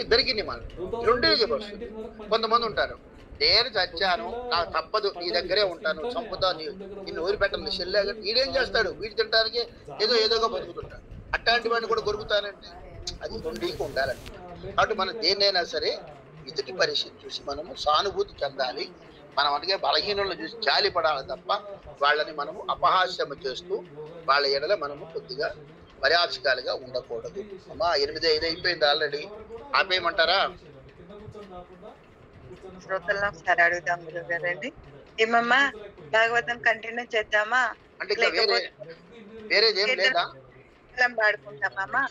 ఇద్దరికి నియమాలు రెండే చెప్పొస్తుంది. కొంతమంది ఉంటారు, నేను చచ్చాను నాకు తప్పదు నీ దగ్గరే ఉంటాను, చంపుతా, నిన్ను వదిలిపెట్టను, చెల్లె. వీడేం చేస్తాడు? వీడి తినడానికి ఏదోగా బతుకుతుంటాడు. అట్లాంటి వాడిని కూడా కొరుకుతానంటే అది రెండీకి ఉండాలండి. కాబట్టి మనం దేన్నైనా సరే ఎదుటి పరిస్థితి చూసి మనము సానుభూతి చెందాలి. మనం అందుకే బలహీనులను చూసి జాలి పడాలి తప్ప వాళ్ళని మనము అపహాస్యము చేస్తూ వాళ్ళ ఎడల మనము కొద్దిగా మర్యాదకాలుగా ఉండకూడదు. అమ్మా 8:05 అయిపోయింది ఆల్రెడీ, ఆపేయమంటారా? శ్రోతలను అడుగుదాం గురుగారండి. ఏమమ్మా భాగవతం కంటిన్యూ చేద్దామా? అంటే వేరేది ఏం లేదా? పాడుకుంటామమ్మా.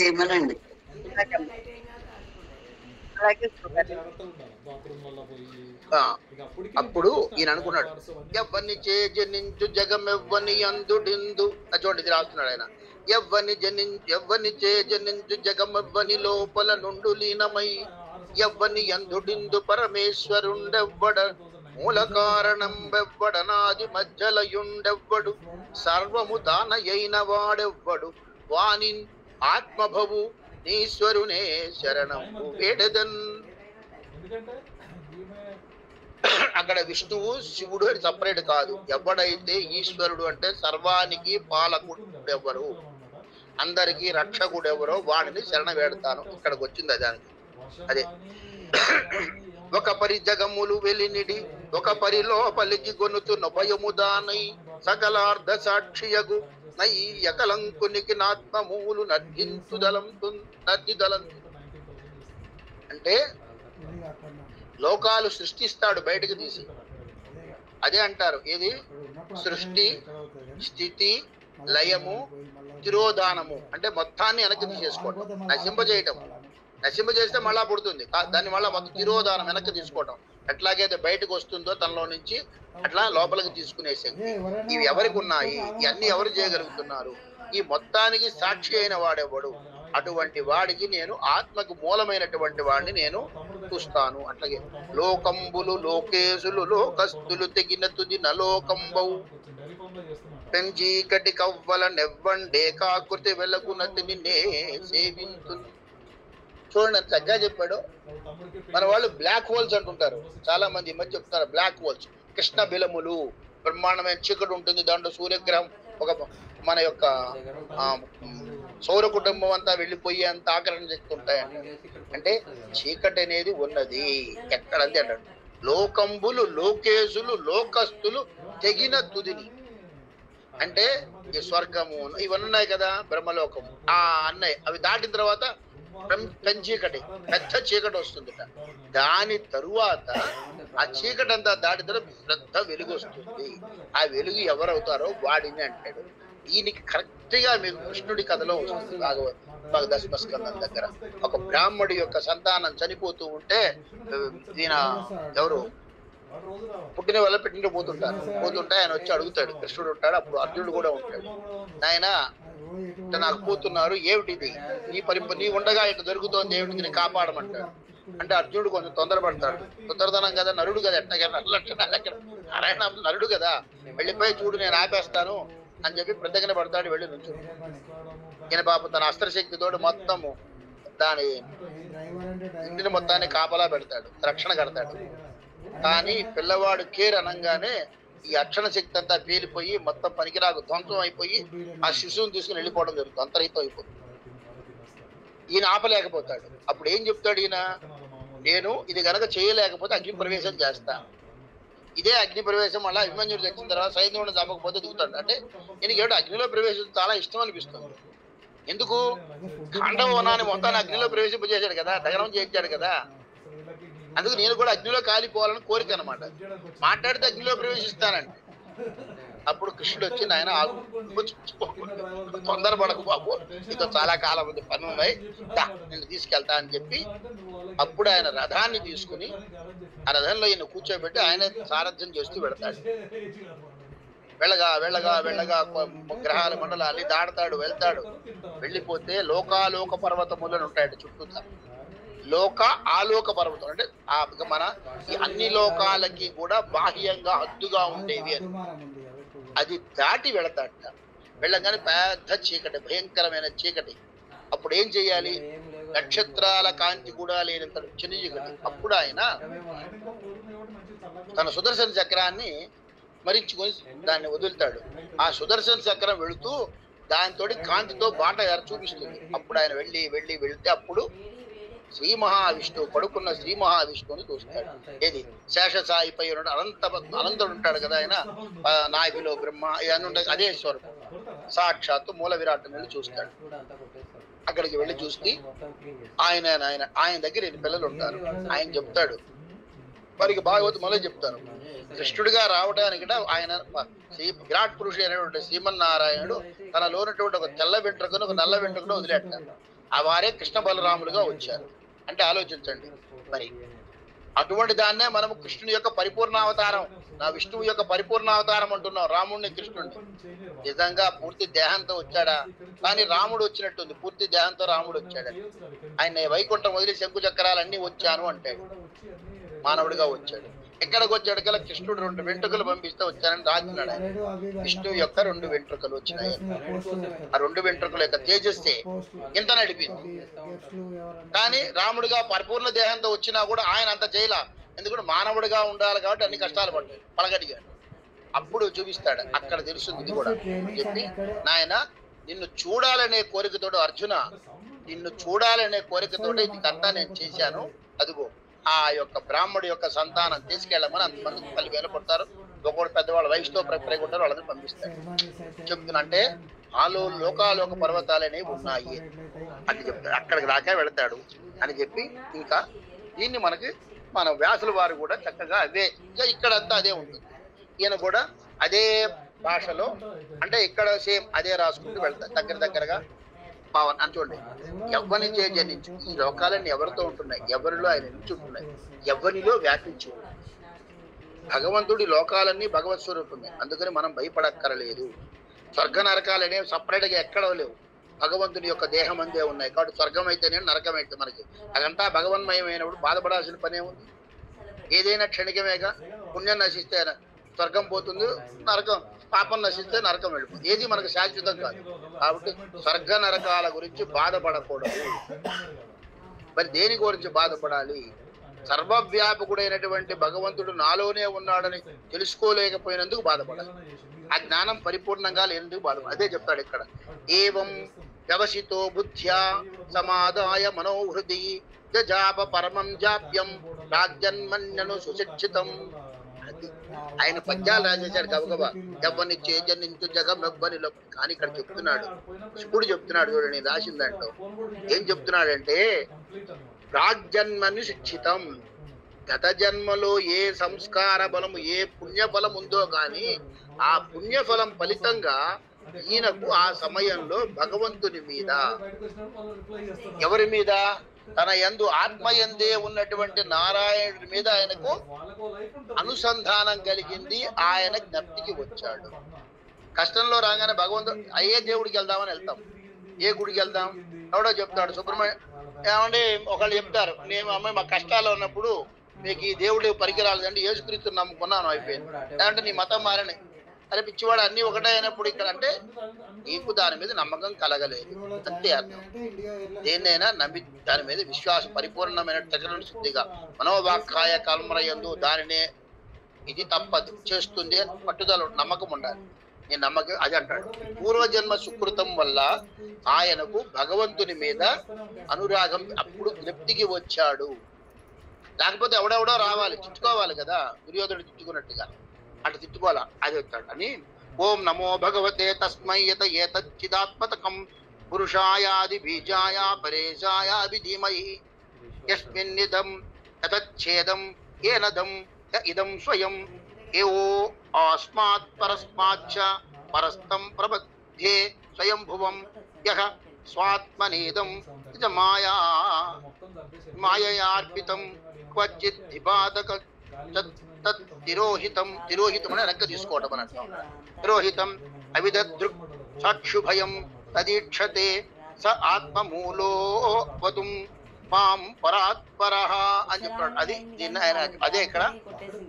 చేయమనండి. అప్పుడు ఈయన అనుకున్నాడు, ఎవ్వని చే జనించు జగమెవ్వని అందుడిందు. చూడండి ఇది రాస్తున్నాడు ఆయన. ఎవ్వని చే జనించు జగమెవ్వని లోపల నుండు లీనమై ఎవ్వని అందుడిందు పరమేశ్వరుండెవ్వడ మూల కారణం వెవ్వడనాది మధ్యలయుండెవ్వడు సర్వము తానయైన వాడెవ్వడు వాని ఆత్మభవు ఈశ్వరునే శరణము వేడదన్. అక్కడ విష్ణువు శివుడు అని సపరేట్ కాదు. ఎవడైతే ఈశ్వరుడు అంటే సర్వానికి పాలకుడు ఎవరు, అందరికీ రక్షకుడు ఎవరో వాడిని శరణ వేడతాను. ఇక్కడికి వచ్చింది దానికి. అదే ఒక పరి జగములు వెలినిడి ఒక పరి లోపలికి గొనుతు నొభయముదానై సకలార్ధ సాక్షియగు నయ్యకలంకునికి నాత్మమూలు నర్జిదలం. అంటే లోకాలు సృష్టిస్తాడు బయటకు తీసి. అదే అంటారు ఏది? సృష్టి, స్థితి, లయము, తిరోధానము. అంటే మొత్తాన్ని వెనక్కి తీసేసుకోవటం, నశింపజేయటం. నశింపజేస్తే మళ్ళా పుడుతుంది, దాన్ని మళ్ళా మొత్తం తిరోధానం వెనక్కి తీసుకోవటం. ఎట్లాగైతే బయటకు వస్తుందో తనలో నుంచి అట్లా లోపలికి తీసుకునే శక్తి ఇవి ఎవరికి ఉన్నాయి? ఇవన్నీ ఎవరు చేయగలుగుతున్నారు? ఈ మొత్తానికి సాక్షి అయిన వాడెవడు? అటువంటి వాడికి నేను ఆత్మకు మూలమైనటువంటి వాడిని నేను చూస్తాను. అట్లాగే లోకంబులు లోకేశులు లోకస్తులు తెగిన తుది నలోకంబవు పెంచీకటి కవ్వల నెవ్వండే కాకృతి వెలగునతిని నే సేవింతు. చూడండి ఎంత చక్కగా చెప్పాడు. మన వాళ్ళు బ్లాక్ హోల్స్ అంటుంటారు, చాలా మంది ఈ మధ్య చెప్తున్నారు బ్లాక్ హోల్స్. కృష్ణ బిలములు, బ్రహ్మాండమైన చీకటి ఉంటుంది, దాంట్లో సూర్యగ్రహం ఒక మన యొక్క సౌర కుటుంబం అంతా వెళ్ళిపోయి అంత ఆకరణ శక్తి ఉంటాయంట. అంటే చీకటి అనేది ఉన్నది ఎక్కడంది అంటాడు. లోకంబులు లోకేశులు లోకస్తులు తెగిన తుదిని, అంటే ఈ స్వర్గము ఇవన్నీ ఉన్నాయి కదా, బ్రహ్మలోకము ఆ అన్నయ్య, అవి దాటిన తర్వాత చీకటి, పెద్ద చీకటి వస్తుంది. దాని తరువాత ఆ చీకటి అంతా దాటిన తర్వాత పెద్ద వెలుగు వస్తుంది. ఆ వెలుగు ఎవరవుతారో వాడిని అంటాడు. దీనికి కరెక్ట్ గా మీకు కృష్ణుడి కథలో వస్తుంది. దశమస్కందం దగ్గర ఒక బ్రాహ్మడి యొక్క సంతానం చనిపోతూ ఉంటే ఈయన ఎవరు పుట్టిన వల్ల పెట్టిన పోతుంటే ఆయన వచ్చి అడుగుతాడు. కృష్ణుడు ఉంటాడు, అప్పుడు అర్జునుడు కూడా ఉంటాడు. ఆయన నాకు పోతున్నారు, ఏమిటిది నీ ఉండగా ఇట్లా జరుగుతోంది, ఏమిటి నేను కాపాడమంటాడు. అంటే అర్జునుడు కొంచెం తొందరపడతాడు. తొందరతనం కదా, నరుడు కదా, నారాయణ నరుడు కదా, వెళ్ళిపోయి చూడు నేను ఆపేస్తాను అని చెప్పి ప్రతిజ్ఞ పడతాడు. వెళ్ళి నుంచి ఈయన పాపం తన అస్త్రశక్తితో మొత్తము దాని ఇంటిని మొత్తాన్ని కాపలా పెడతాడు, రక్షణ కడతాడు. కానీ పిల్లవాడు కేర్ అనగానే ఈ అక్షణ శక్తి అంతా పేలిపోయి మొత్తం పనికిరాకు ధ్వంసం అయిపోయి ఆ శిశువుని తీసుకుని వెళ్ళిపోవడం జరుగుతుంది, అంతరితం అయిపోతుంది. ఈయన ఆపలేకపోతాడు. అప్పుడు ఏం చెప్తాడు ఈయన, నేను ఇది గనక చేయలేకపోతే అగ్ని ప్రవేశం చేస్తా. ఇదే అగ్ని ప్రవేశం మళ్ళీ అభిమన్యుడు తెచ్చిన తర్వాత సైన్యుడిని చంపకపోతే దిగుతాడు. అంటే ఈయనకి ఏమిటి అగ్నిలో ప్రవేశం చాలా ఇష్టం అనిపిస్తుంది. ఎందుకు, ఖాండవ వనాన్ని మొత్తాన్ని అగ్నిలో ప్రవేశింపజేశాడు కదా, దగనం చేయించాడు కదా, అందుకు నేను కూడా అగ్నిలో కాలిపోవాలని కోరిక అనమాట. మాట్లాడితే అగ్నిలో ప్రవేశిస్తానండి. అప్పుడు కృష్ణుడు వచ్చి నాయన తొందరపడకు బాబు, నీతో చాలా కాలం ఉంది, పని ఉన్నాయి, నేను తీసుకెళ్తా అని చెప్పి అప్పుడు ఆయన రథాన్ని తీసుకుని ఆ రథంలో ఈయన కూర్చోబెట్టి ఆయన సారథ్యం చేస్తూ వెళతాడు. వెళ్ళగా వెళ్ళగా వెళ్ళగా గ్రహాల మండలాన్ని దాడతాడు, వెళ్తాడు. వెళ్ళిపోతే లోకాలోక పర్వతములను ఉంటాడు చుట్టూ. లోక ఆలోక పర్వతం అంటే మన ఈ అన్ని లోకాలకి కూడా బాహ్యంగా హద్దుగా ఉండేవి అని, అది దాటి వెళతాడట. వెళ్ళగానే పెద్ద చీకటి, భయంకరమైన చీకటి. అప్పుడు ఏం చెయ్యాలి, నక్షత్రాల కాంతి కూడా లేనంత చిన్న చీకటి. అప్పుడు ఆయన తన సుదర్శన చక్రాన్ని మరించుకొని దాన్ని వదులుతాడు. ఆ సుదర్శన చక్రం వెళుతూ దానితో కాంతితో బాట చూపిస్తుంది. అప్పుడు ఆయన వెళ్తే అప్పుడు శ్రీ మహావిష్ణువు పడుకున్న శ్రీ మహావిష్ణువుని చూస్తాడు. ఏది శేషసాయిపై అనంతుడు ఉంటాడు కదా, ఆయన నాభిలో బ్రహ్మ ఇవన్నీ ఉంటాయి, అదే స్వరూపం సాక్షాత్తు మూల విరాట్ వెళ్ళి చూస్తాడు. అక్కడికి వెళ్ళి చూసి ఆయన దగ్గర 8 పిల్లలు ఉంటారు. ఆయన చెప్తాడు, వారికి భాగవతం చెప్తారు, కృష్ణుడిగా రావడానికి ఆయన విరాట్ పురుషుడు అనేటువంటి శ్రీమన్నారాయణుడు తనలో ఉన్నటువంటి ఒక తెల్ల వెంట్రుకను ఒక నల్ల వెంట్రుకను వదిలేటారు. ఆ వారే కృష్ణ బలరాములుగా వచ్చారు. అంటే ఆలోచించండి, మరి అటువంటి దాన్నే మనము కృష్ణుని యొక్క పరిపూర్ణావతారం, నా విష్ణువు యొక్క పరిపూర్ణావతారం అంటున్నాం, రాముడిని కృష్ణుడిని. నిజంగా పూర్తి దేహంతో వచ్చాడా? కానీ రాముడు వచ్చినట్టుంది, పూర్తి దేహంతో రాముడు వచ్చాడు. ఆయన వైకుంఠం వదిలి శంకు చక్రాలన్నీ వచ్చాను అంటాడు, మానవుడిగా వచ్చాడు. ఎక్కడికి వచ్చాడు కల్లా కృష్ణుడు 2 వెంట్రుకలు పంపిస్తే వచ్చానని రాస్తున్నాడు. ఆయన విష్ణువు యొక్క 2 వెంట్రుకలు వచ్చినాయి. ఆ 2 వెంట్రుకల యొక్క తేజస్సే ఇంత నడిపింది. కానీ రాముడిగా పరిపూర్ణ దేహంతో వచ్చినా కూడా ఆయన అంత చేయలా, ఎందుకంటే మానవుడిగా ఉండాలి కాబట్టి అన్ని కష్టాలు పడ్డాయి, పలగడిగాడు. అప్పుడు చూపిస్తాడు, అక్కడ తెలుస్తుంది ఇది కూడా చెప్పి, నాయన నిన్ను చూడాలనే కోరికతోటి అర్జున, నిన్ను చూడాలనే కోరికతోటి ఇదంతా నేను చేశాను. అదిగో ఆ యొక్క బ్రాహ్మడి యొక్క సంతానం తీసుకెళ్ళమని అంతమంది 10,000 పడతారు. ఒకడు పెద్దవాళ్ళు వయసుతో ప్రక్రియ ఉంటారు, వాళ్ళని పంపిస్తారు. చెప్తున్నా అంటే లోకాలోక పర్వతాలు అనేవి ఉన్నాయి అని చెప్తాడు. అక్కడికి దాకా వెళతాడు అని చెప్పి, ఇంకా దీన్ని మన వ్యాసుల వారు కూడా చక్కగా అవే ఇక్కడంతా అదే ఉంటుంది. ఈయన కూడా అదే భాషలో అంటే ఇక్కడ సేమ్ అదే రాసుకుంటూ వెళ్తారు. దగ్గరగా పావన్ అని చూడండి, ఎవరిని జనించు, ఈ లోకాలన్నీ ఎవరితో ఉంటున్నాయి, ఎవరిలో ఆయన నిల్చుంటున్నాయి, ఎవరిలో వ్యాపించి ఉన్నాయి. భగవంతుడి లోకాలన్నీ భగవత్ స్వరూపమే, అందుకని మనం భయపడక్కరలేదు. స్వర్గ నరకాలు అనేవి సపరేట్ గా ఎక్కడ లేవు, భగవంతుడి యొక్క దేహం అందే ఉన్నాయి. కాబట్టి స్వర్గం అయితేనే నరకం అయితే మనకి అదంతా భగవన్మయమైనప్పుడు బాధపడాల్సిన పనే ఉంది. ఏదైనా క్షణికమేగా, పుణ్యం నశిస్తే స్వర్గం పోతుంది, నరకం పాపం నశిస్తే నరకం వెళ్ళిపోతుంది, ఏది మనకు శాశ్వతం కాదు. కాబట్టి స్వర్గ నరకాల గురించి బాధపడకూడదు. మరి దేని గురించి బాధపడాలి? సర్వవ్యాపకుడైనటువంటి భగవంతుడు నాలోనే ఉన్నాడని తెలుసుకోలేకపోయినందుకు బాధపడాలి. ఆ జ్ఞానం పరిపూర్ణంగా లేనందుకు బాధపడాలి. అదే చెప్తాడు ఇక్కడ. ఏవం వ్యవసితో బుద్ధ్యా సమాదాయ మనోహృది జాప పరమం జాప్యం రాజ్యన్మన్యను సుశిక్షితం. అది ఆయన పద్యాలు రాసేశాడు గబగబా. ఎవ్వని చేజనించు జగమెవ్వనిలో. కానీ ఇక్కడ చెప్తున్నాడు, శివుడు చెప్తున్నాడు చూడండి, రాసిన దాంట్లో ఏం చెప్తున్నాడంటే, రాజ్యన్మని శిక్షితం. గత జన్మలో ఏ సంస్కార బలము, ఏ పుణ్యఫలం ఉందో కానీ ఆ పుణ్యఫలం ఫలితంగా ఈయనకు ఆ సమయంలో భగవంతుని మీద, ఎవరి మీద? తన యందు ఆత్మయందే ఉన్నటువంటి నారాయణుడి మీద ఆయనకు అనుసంధానం కలిగింది. ఆయన జ్ఞప్తికి వచ్చాడు. కష్టంలో రాగానే భగవంతుడు అయ్యే దేవుడికి వెళ్దామని వెళ్తాం. ఏ గుడికి వెళ్దాం? ఎవడో చెప్తాడు, సుబ్రహ్మణ్యం ఏమండి ఒకళ్ళు చెప్తారు, నేను అమ్మాయి మా కష్టాల్లో ఉన్నప్పుడు మీకు ఈ దేవుడు పరికరాలు అంటే యేసుక్రీస్తుని నమ్ముకున్నాను అయిపోయింది, లేదంటే నీ మతం మారని. అరే పిచ్చివాడు, అన్ని ఒకటే అయినప్పుడు ఇక్కడ అంటే నీకు దాని మీద నమ్మకం కలగలేదు అంతే అర్థం. దేన్నైనా నమ్మి దాని మీద విశ్వాస పరిపూర్ణమైన తగిన శుద్ధిగా మనోవాక్కాయ కల్మరయందు దానినే ఇది తప్పదు చేస్తుంది అని పట్టుదల నమ్మకం ఉండాలి. నేను నమ్మకం అది అంటాడు. పూర్వజన్మ సుకృతం వల్ల ఆయనకు భగవంతుని మీద అనురాగం అప్పుడు జ్ఞప్తికి వచ్చాడు. లేకపోతే ఎవడెవడో రావాలి, తిట్టుకోవాలి కదా, దుర్యోధనుడు తిట్టుకున్నట్టుగా అటు తిట్టుకోవాలా. అది వచ్చాడు అని. ఓం నమో భగవతే తస్మై యత ఏతచ్చిదాత్మతకం పురుషాయాది బీజాయ పరేశాయ అభిధీమహి యస్మిన్నిదం యతచ్ఛేదం ఏనదం ఇదం స్వయం ఏవో ఆస్మాత్ పరస్మాచ్చ పరస్తం ప్రబధ్యే స్వయంభువం యః స్వాత్మనేదం ఇద మాయా మాయయార్పితం క్వచిత్ దిపాదక తిరోహితం. తిరోహితం అని వెనక్కి తీసుకోవటం అని అంటాం. తిరోహితం అవిదృక్ సాక్షుభయం తదీక్షతే స ఆత్మమూలో వతుం మాం పరాత్పరః అని చెప్తాడు. అది దీన్ని ఆయన అదే ఇక్కడ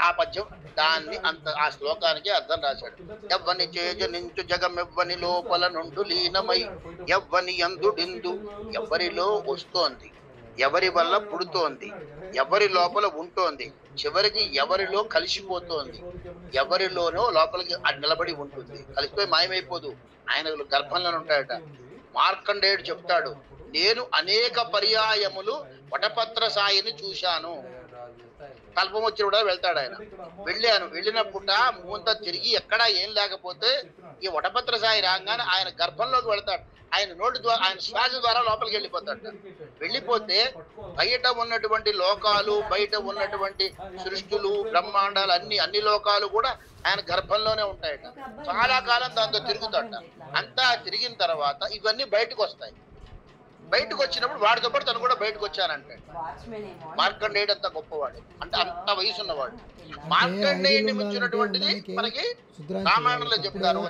ఆ పద్యం దాన్ని అంత ఆ శ్లోకానికి అర్థం రాశాడు. ఎవ్వని చేజనించు జగమెవ్వని లోపల నుండు లీనమై ఎవ్వని యందుడిందు. ఎవరిలో వస్తోంది, ఎవరి వల్ల పుడుతోంది, ఎవరి లోపల ఉంటోంది, చివరికి ఎవరిలో కలిసిపోతోంది, ఎవరిలోనో లోపలికి నిలబడి ఉంటుంది, కలిసిపోయి మాయమైపోదు. ఆయన గర్భంలోనే ఉంటాడట. మార్కండేయుడు చెప్తాడు, నేను అనేక పర్యాయములు వటపత్ర సాయిని చూశాను. కల్పం వచ్చి కూడా వెళ్తాడు ఆయన. వెళ్ళినప్పుడు మూంత తిరిగి ఎక్కడా ఏం లేకపోతే ఈ వటపత్ర సాయి రాగానే ఆయన గర్భంలోకి వెళ్తాడు. ఆయన నోటి ద్వారా, ఆయన శ్వాస ద్వారా లోపలికి వెళ్ళిపోతాడు. వెళ్ళిపోతే బయట ఉన్నటువంటి లోకాలు, బయట ఉన్నటువంటి సృష్టులు, బ్రహ్మాండాలు అన్ని లోకాలు కూడా ఆయన గర్భంలోనే ఉంటాయట. చాలా కాలం దాంతో తిరుగుతాడ. అంతా తిరిగిన తర్వాత ఇవన్నీ బయటకు వస్తాయి. బయటకు వచ్చినప్పుడు వాడితో పాటు తను కూడా బయటకు వచ్చానంటాడు. మార్కండేయుడు అంత గొప్పవాడు, అంటే అంత వయసు ఉన్నవాడు. మార్కండేయుడిని మించినటువంటిది మనకి రామాయణంలో చెప్తారు.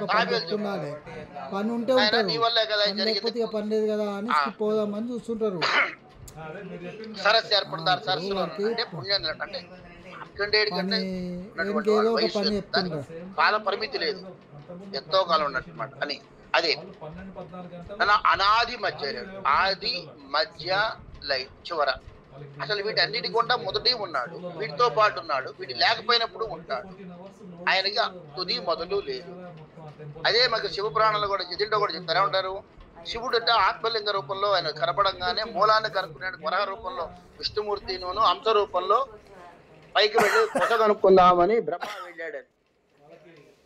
పని ఉంటే నీ వల్లే కదా జరిగింది, పని లేదు కదా అని పోదామని చూస్తుంటారు. సరస్సు ఏర్పడతారు. సరస్సులో అంటే పుణ్యం అంటే మార్కండేయుడి కంటే కాల పరిమితి లేదు, ఎంతో కాలం ఉన్నట్టు అని. అదే అనాది మధ్య, ఆది మధ్య లై చివర. అసలు వీటన్నిటి కూడా మొదటి ఉన్నాడు, వీటితో పాటు ఉన్నాడు, వీటి లేకపోయినప్పుడు ఉంటాడు. ఆయనకి తుది మొదలు లేదు. అదే మాకు శివ పురాణంలో కూడా దీంట్లో కూడా చెప్తారు. ఏమంటారు? శివుడు అంటే ఆత్మలింగ రూపంలో ఆయన కనపడంగానే మూలాన్ని కనుక్కున్నాడు. వరహ రూపంలో విష్ణుమూర్తిను, అంశ రూపంలో పైకి వెళ్ళి కొస కనుక్కుందామని బ్రహ్మ వెళ్ళాడని.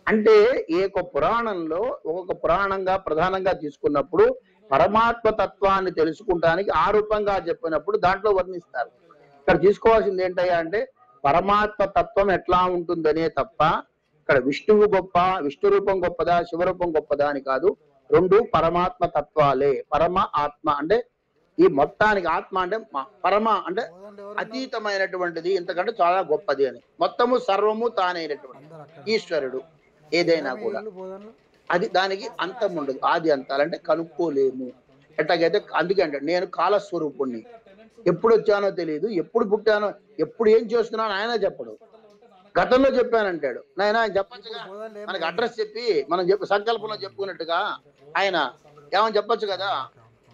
అంటే ఏక పురాణంలో ఒక్కొక్క పురాణంగా ప్రధానంగా తీసుకున్నప్పుడు పరమాత్మ తత్వాన్ని తెలుసుకుంటానికి ఆ రూపంగా చెప్పినప్పుడు దాంట్లో వర్ణిస్తారు. ఇక్కడ తీసుకోవాల్సింది ఏంటయ్యా అంటే పరమాత్మ తత్వం ఎట్లా ఉంటుందనే తప్ప ఇక్కడ విష్ణువు గొప్ప, విష్ణు రూపం గొప్పదా, శివరూపం గొప్పదా అని కాదు. రెండు పరమాత్మ తత్వాలే. పరమ ఆత్మ అంటే ఈ మొత్తానికి ఆత్మ అంటే పరమ అంటే అతీతమైనటువంటిది, ఇంతకంటే చాలా గొప్పది అని. మొత్తము సర్వము తానైనటువంటి ఈశ్వరుడు. ఏదైనా కూడా అది దానికి అంతం ఉండదు, ఆది అంతాలంటే కనుక్కోలేము. ఎట్లాగైతే అందుకే అంటే నేను కాలస్వరూపుణ్ణి, ఎప్పుడు వచ్చానో తెలియదు, ఎప్పుడు పుట్టానో, ఎప్పుడు ఏం చేస్తున్నానో ఆయన చెప్పడు. గతంలో చెప్పానంటాడు. నాయన ఆయన చెప్పచ్చుగా, మనకి అడ్రస్ చెప్పి మనం సంకల్పంలో చెప్పుకున్నట్టుగా ఆయన ఏమని చెప్పొచ్చు కదా.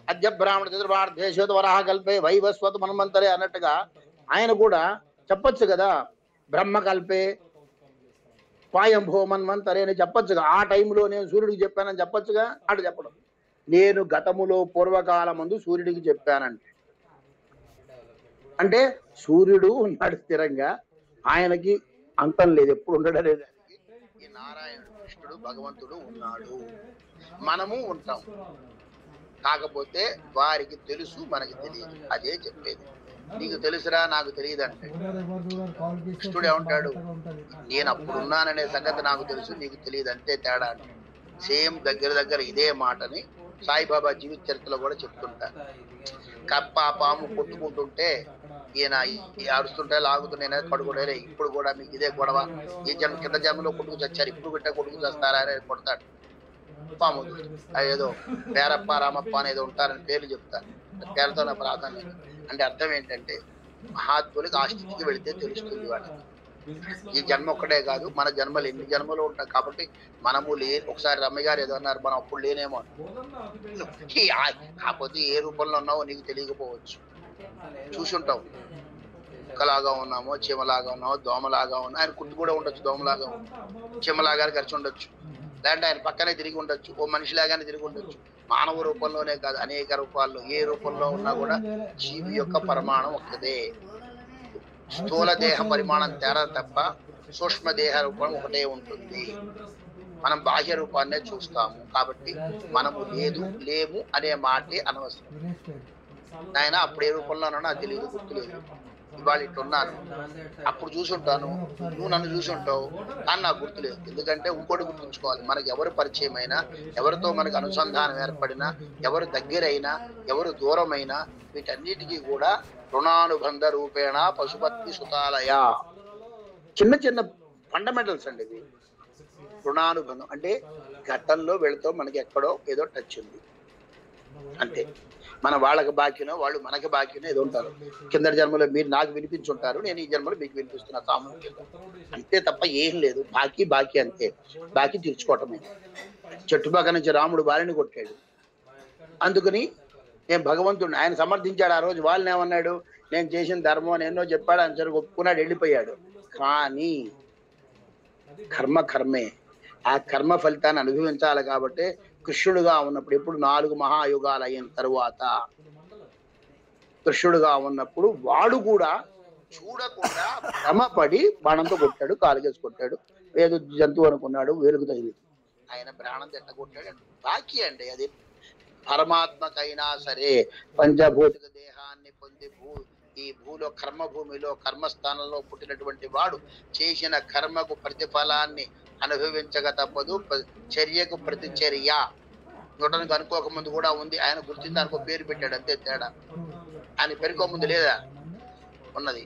అద్య బ్రాహ్మణ చతుర్భారతేశ్వత వరాహ కల్పే వైవస్వత మన్వంతరే అన్నట్టుగా ఆయన కూడా చెప్పొచ్చు కదా, బ్రహ్మ కల్పే స్వయంభూ మన్వంతరే అని చెప్పొచ్చుగా. ఆ టైంలో నేను సూర్యుడికి చెప్పానని చెప్పొచ్చుగా. అటు చెప్పడం, నేను గతములో పూర్వకాలం ముందు సూర్యుడికి చెప్పానంటే, అంటే సూర్యుడు ఉన్నాడు స్థిరంగా, ఆయనకి అంతం లేదు, ఎప్పుడు ఉండడం లేదు. ఈ నారాయణుడు కృష్ణుడు భగవంతుడు ఉన్నాడు, మనము ఉంటాం. కాకపోతే వారికి తెలుసు, మనకి తెలియదు. అదే చెప్పేది. నీకు తెలుసురా నాకు తెలియదు అంటే కృష్ణుడు ఏమంటాడు, నేను అప్పుడు ఉన్నాననే సంగతి నాకు తెలుసు, నీకు తెలియదు, అంతే తేడా. సేమ్ దగ్గర ఇదే మాటని సాయిబాబా జీవిత చరిత్రలో కూడా చెప్తుంటారు. కప్ప పాము కొట్టుకుంటుంటే ఈయన అరుస్తుంటే లాగుతుంటే పడుకుంటే, ఇప్పుడు కూడా మీకు ఇదే గొడవ, ఈ జన్మ కింద జన్మలో కొట్టుకు చచ్చారు, ఇప్పుడు బిట్ట కొట్టుకు చేస్తారా అని కొడతాడు. పాము ఏదో పేరప్ప రామప్ప అనేది ఉంటారని పేర్లు చెప్తారు, పేరుతో నా ప్రాధాన్యత. అంటే అర్థం ఏంటంటే మహాత్ములకి ఆ స్థితికి వెళితే తెలుస్తుంది వాళ్ళకి. ఈ జన్మ ఒక్కటే కాదు, మన జన్మలు ఎన్ని జన్మలు ఉంటాయి. కాబట్టి మనము ఒకసారి రమ్య గారు ఏదో అన్నారు, మనం అప్పుడు లేనేమో. కాకపోతే ఏ రూపంలో ఉన్నావో నీకు తెలియకపోవచ్చు. చూసుంటావు, కుక్కలాగా ఉన్నామో, చీమలాగా ఉన్నామో, దోమలాగా ఉన్నా, ఆయన కుట్టు కూడా ఉండొచ్చు, దోమలాగా చీమలాగా ఖర్చు ఉండొచ్చు, లేదంటే ఆయన పక్కనే తిరిగి ఉండొచ్చు, ఓ మనిషిలాగానే తిరిగి ఉండొచ్చు. మానవ రూపంలోనే కాదు, అనేక రూపాల్లో ఏ రూపంలో ఉన్నా కూడా జీవి యొక్క పరిమాణం ఒక్కదే. స్థూల దేహ పరిమాణం తేడా తప్ప సూక్ష్మ దేహ రూపం ఒకటే ఉంటుంది. మనం బాహ్య రూపాన్నే చూస్తాము. కాబట్టి మనము లేము అనే మాటే అనవసరం. ఆయన అప్పుడు ఏ రూపంలో ఉన్నా నాకు తెలియదు, గుర్తులేదు. ఇవాళ ఇట్టున్నాను, అప్పుడు చూసుంటాను, నువ్వు నన్ను చూసుంటావు, కానీ నాకు గుర్తులేదు. ఎందుకంటే ఇంకోటి గుర్తుంచుకోవాలి, మనకి ఎవరు పరిచయం అయినా, ఎవరితో మనకు అనుసంధానం ఏర్పడినా, ఎవరు దగ్గరైనా, ఎవరు దూరమైనా, వీటన్నిటికీ కూడా రుణానుబంధ రూపేణ పశుపత్ని సుతాలయ. చిన్న ఫండమెంటల్స్ అండి ఇవి. రుణానుబంధం అంటే ఘట్టంలో వెళుతూ మనకి ఎక్కడో ఏదో టచ్ ఉంది అంతే. మన వాళ్ళకి బాకీనో, వాళ్ళు మనకి బాకీనో ఏదో ఉంటారు. కిందటి జన్మలో మీరు నాకు వినిపించుంటారు, నేను ఈ జన్మలో మీకు వినిపిస్తున్నా సామూహికంగా, అంతే తప్ప ఏం లేదు. బాకీ అంతే, బాకీ తీర్చుకోవటమే. చెట్టు పక్క నుంచి రాముడు బాలిని కొట్టాడు, అందుకని నేను భగవంతుడిని ఆయన సమర్థించాడు. ఆ రోజు వాళ్ళని ఏమన్నాడు, నేను చేసిన ధర్మం అని ఎన్నో చెప్పాడు, ఆయన సరిగ్గా ఒప్పుకున్నాడు, వెళ్ళిపోయాడు. కానీ కర్మే, ఆ కర్మ ఫలితాన్ని అనుభవించాలి. కాబట్టి కృష్ణుడుగా ఉన్నప్పుడు, ఎప్పుడు 4 మహాయుగాలు అయిన తరువాత కృష్ణుడుగా ఉన్నప్పుడు వాడు కూడా చూడకుండా భ్రమపడి బాణంతో కొట్టాడు, కాలుగేసి కొట్టాడు, ఏదో జంతువు అనుకున్నాడు, వేలుకు తగిలింది, ఆయన ప్రాణంతో ఎట్ట కొట్టాడు. బాకీ అండి అది. పరమాత్మకైనా సరే పంచభౌతిక దేహాన్ని పొంది ఈ భూలో కర్మభూమిలో కర్మస్థానంలో పుట్టినటువంటి వాడు చేసిన కర్మకు ప్రతిఫలాన్ని అనుభవించక తప్పదు. చర్యకు ప్రతిచర్య చూడడానికి అనుకోక ముందు కూడా ఉంది. ఆయన గుర్తింది, అనుకో పేరు పెట్టాడు, అంతే తేడా. ఆయన పెరుకో ముందు లేదా ఉన్నది,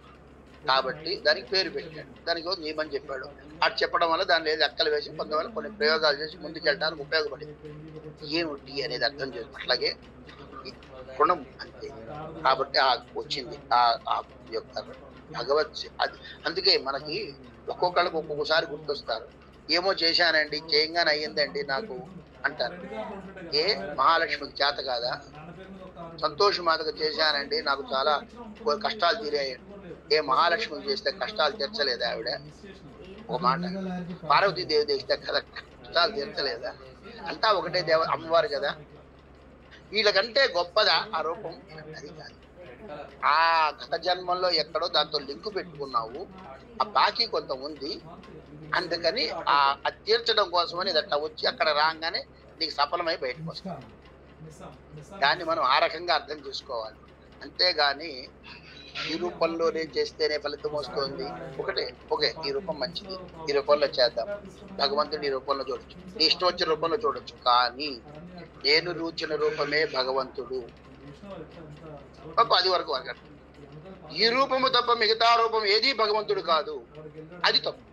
కాబట్టి దానికి పేరు పెట్టాడు, దానికి నియమని చెప్పాడు. అటు చెప్పడం వల్ల దాని లేదు అక్కలు వేసి కొంతవల్ల కొన్ని ప్రయోగాలు చేసి ముందుకెళ్ళడానికి ఉపయోగపడింది. ఏమిటి అనేది అర్థం చేసి అట్లాగే రుణం అంతే. కాబట్టి వచ్చింది ఆ యొక్క భగవత్. అందుకే మనకి ఒక్కొక్కళ్ళకి ఒక్కొక్కసారి గుర్తొస్తారు. ఏమో చేశానండి, చేయంగానే అయ్యిందండి నాకు అంటారు. ఏ మహాలక్ష్మికి చేత కాదా? సంతోష మాతకు చేశానండి, నాకు చాలా కష్టాలు తీరాయండి. ఏ మహాలక్ష్మికి చేస్తే కష్టాలు తీర్చలేదా ఆవిడ? ఒక మాట. పార్వతీదేవి చేస్తే కదా కష్టాలు తీర్చలేదా? అంతా ఒకటే అమ్మవారు కదా. వీళ్ళకంటే గొప్పదా ఆ రూపం? అది కాదు. ఆ గత జన్మంలో ఎక్కడో దాంతో లింకు పెట్టుకున్నావు, ఆ బాకీ కొంత ఉంది, అందుకని అది తీర్చడం కోసమని ఇది అట్లా వచ్చి అక్కడ రాగానే నీకు సఫలమై బయటకు వస్తావు. దాన్ని మనం ఆ రకంగా అర్థం చేసుకోవాలి. అంతేగాని ఈ రూపంలోనే చేస్తేనే ఫలితం వస్తుంది, ఓకే ఈ రూపం మంచిది, ఈ రూపంలో చేద్దాం, భగవంతుడు ఈ రూపంలో చూడొచ్చు, నీ ఇష్టం వచ్చిన రూపంలో చూడొచ్చు. కానీ నేను రూచిన రూపమే భగవంతుడు. అది వరకు ఈ రూపము తప్ప మిగతా రూపం ఏది భగవంతుడు కాదు, అది తప్పు.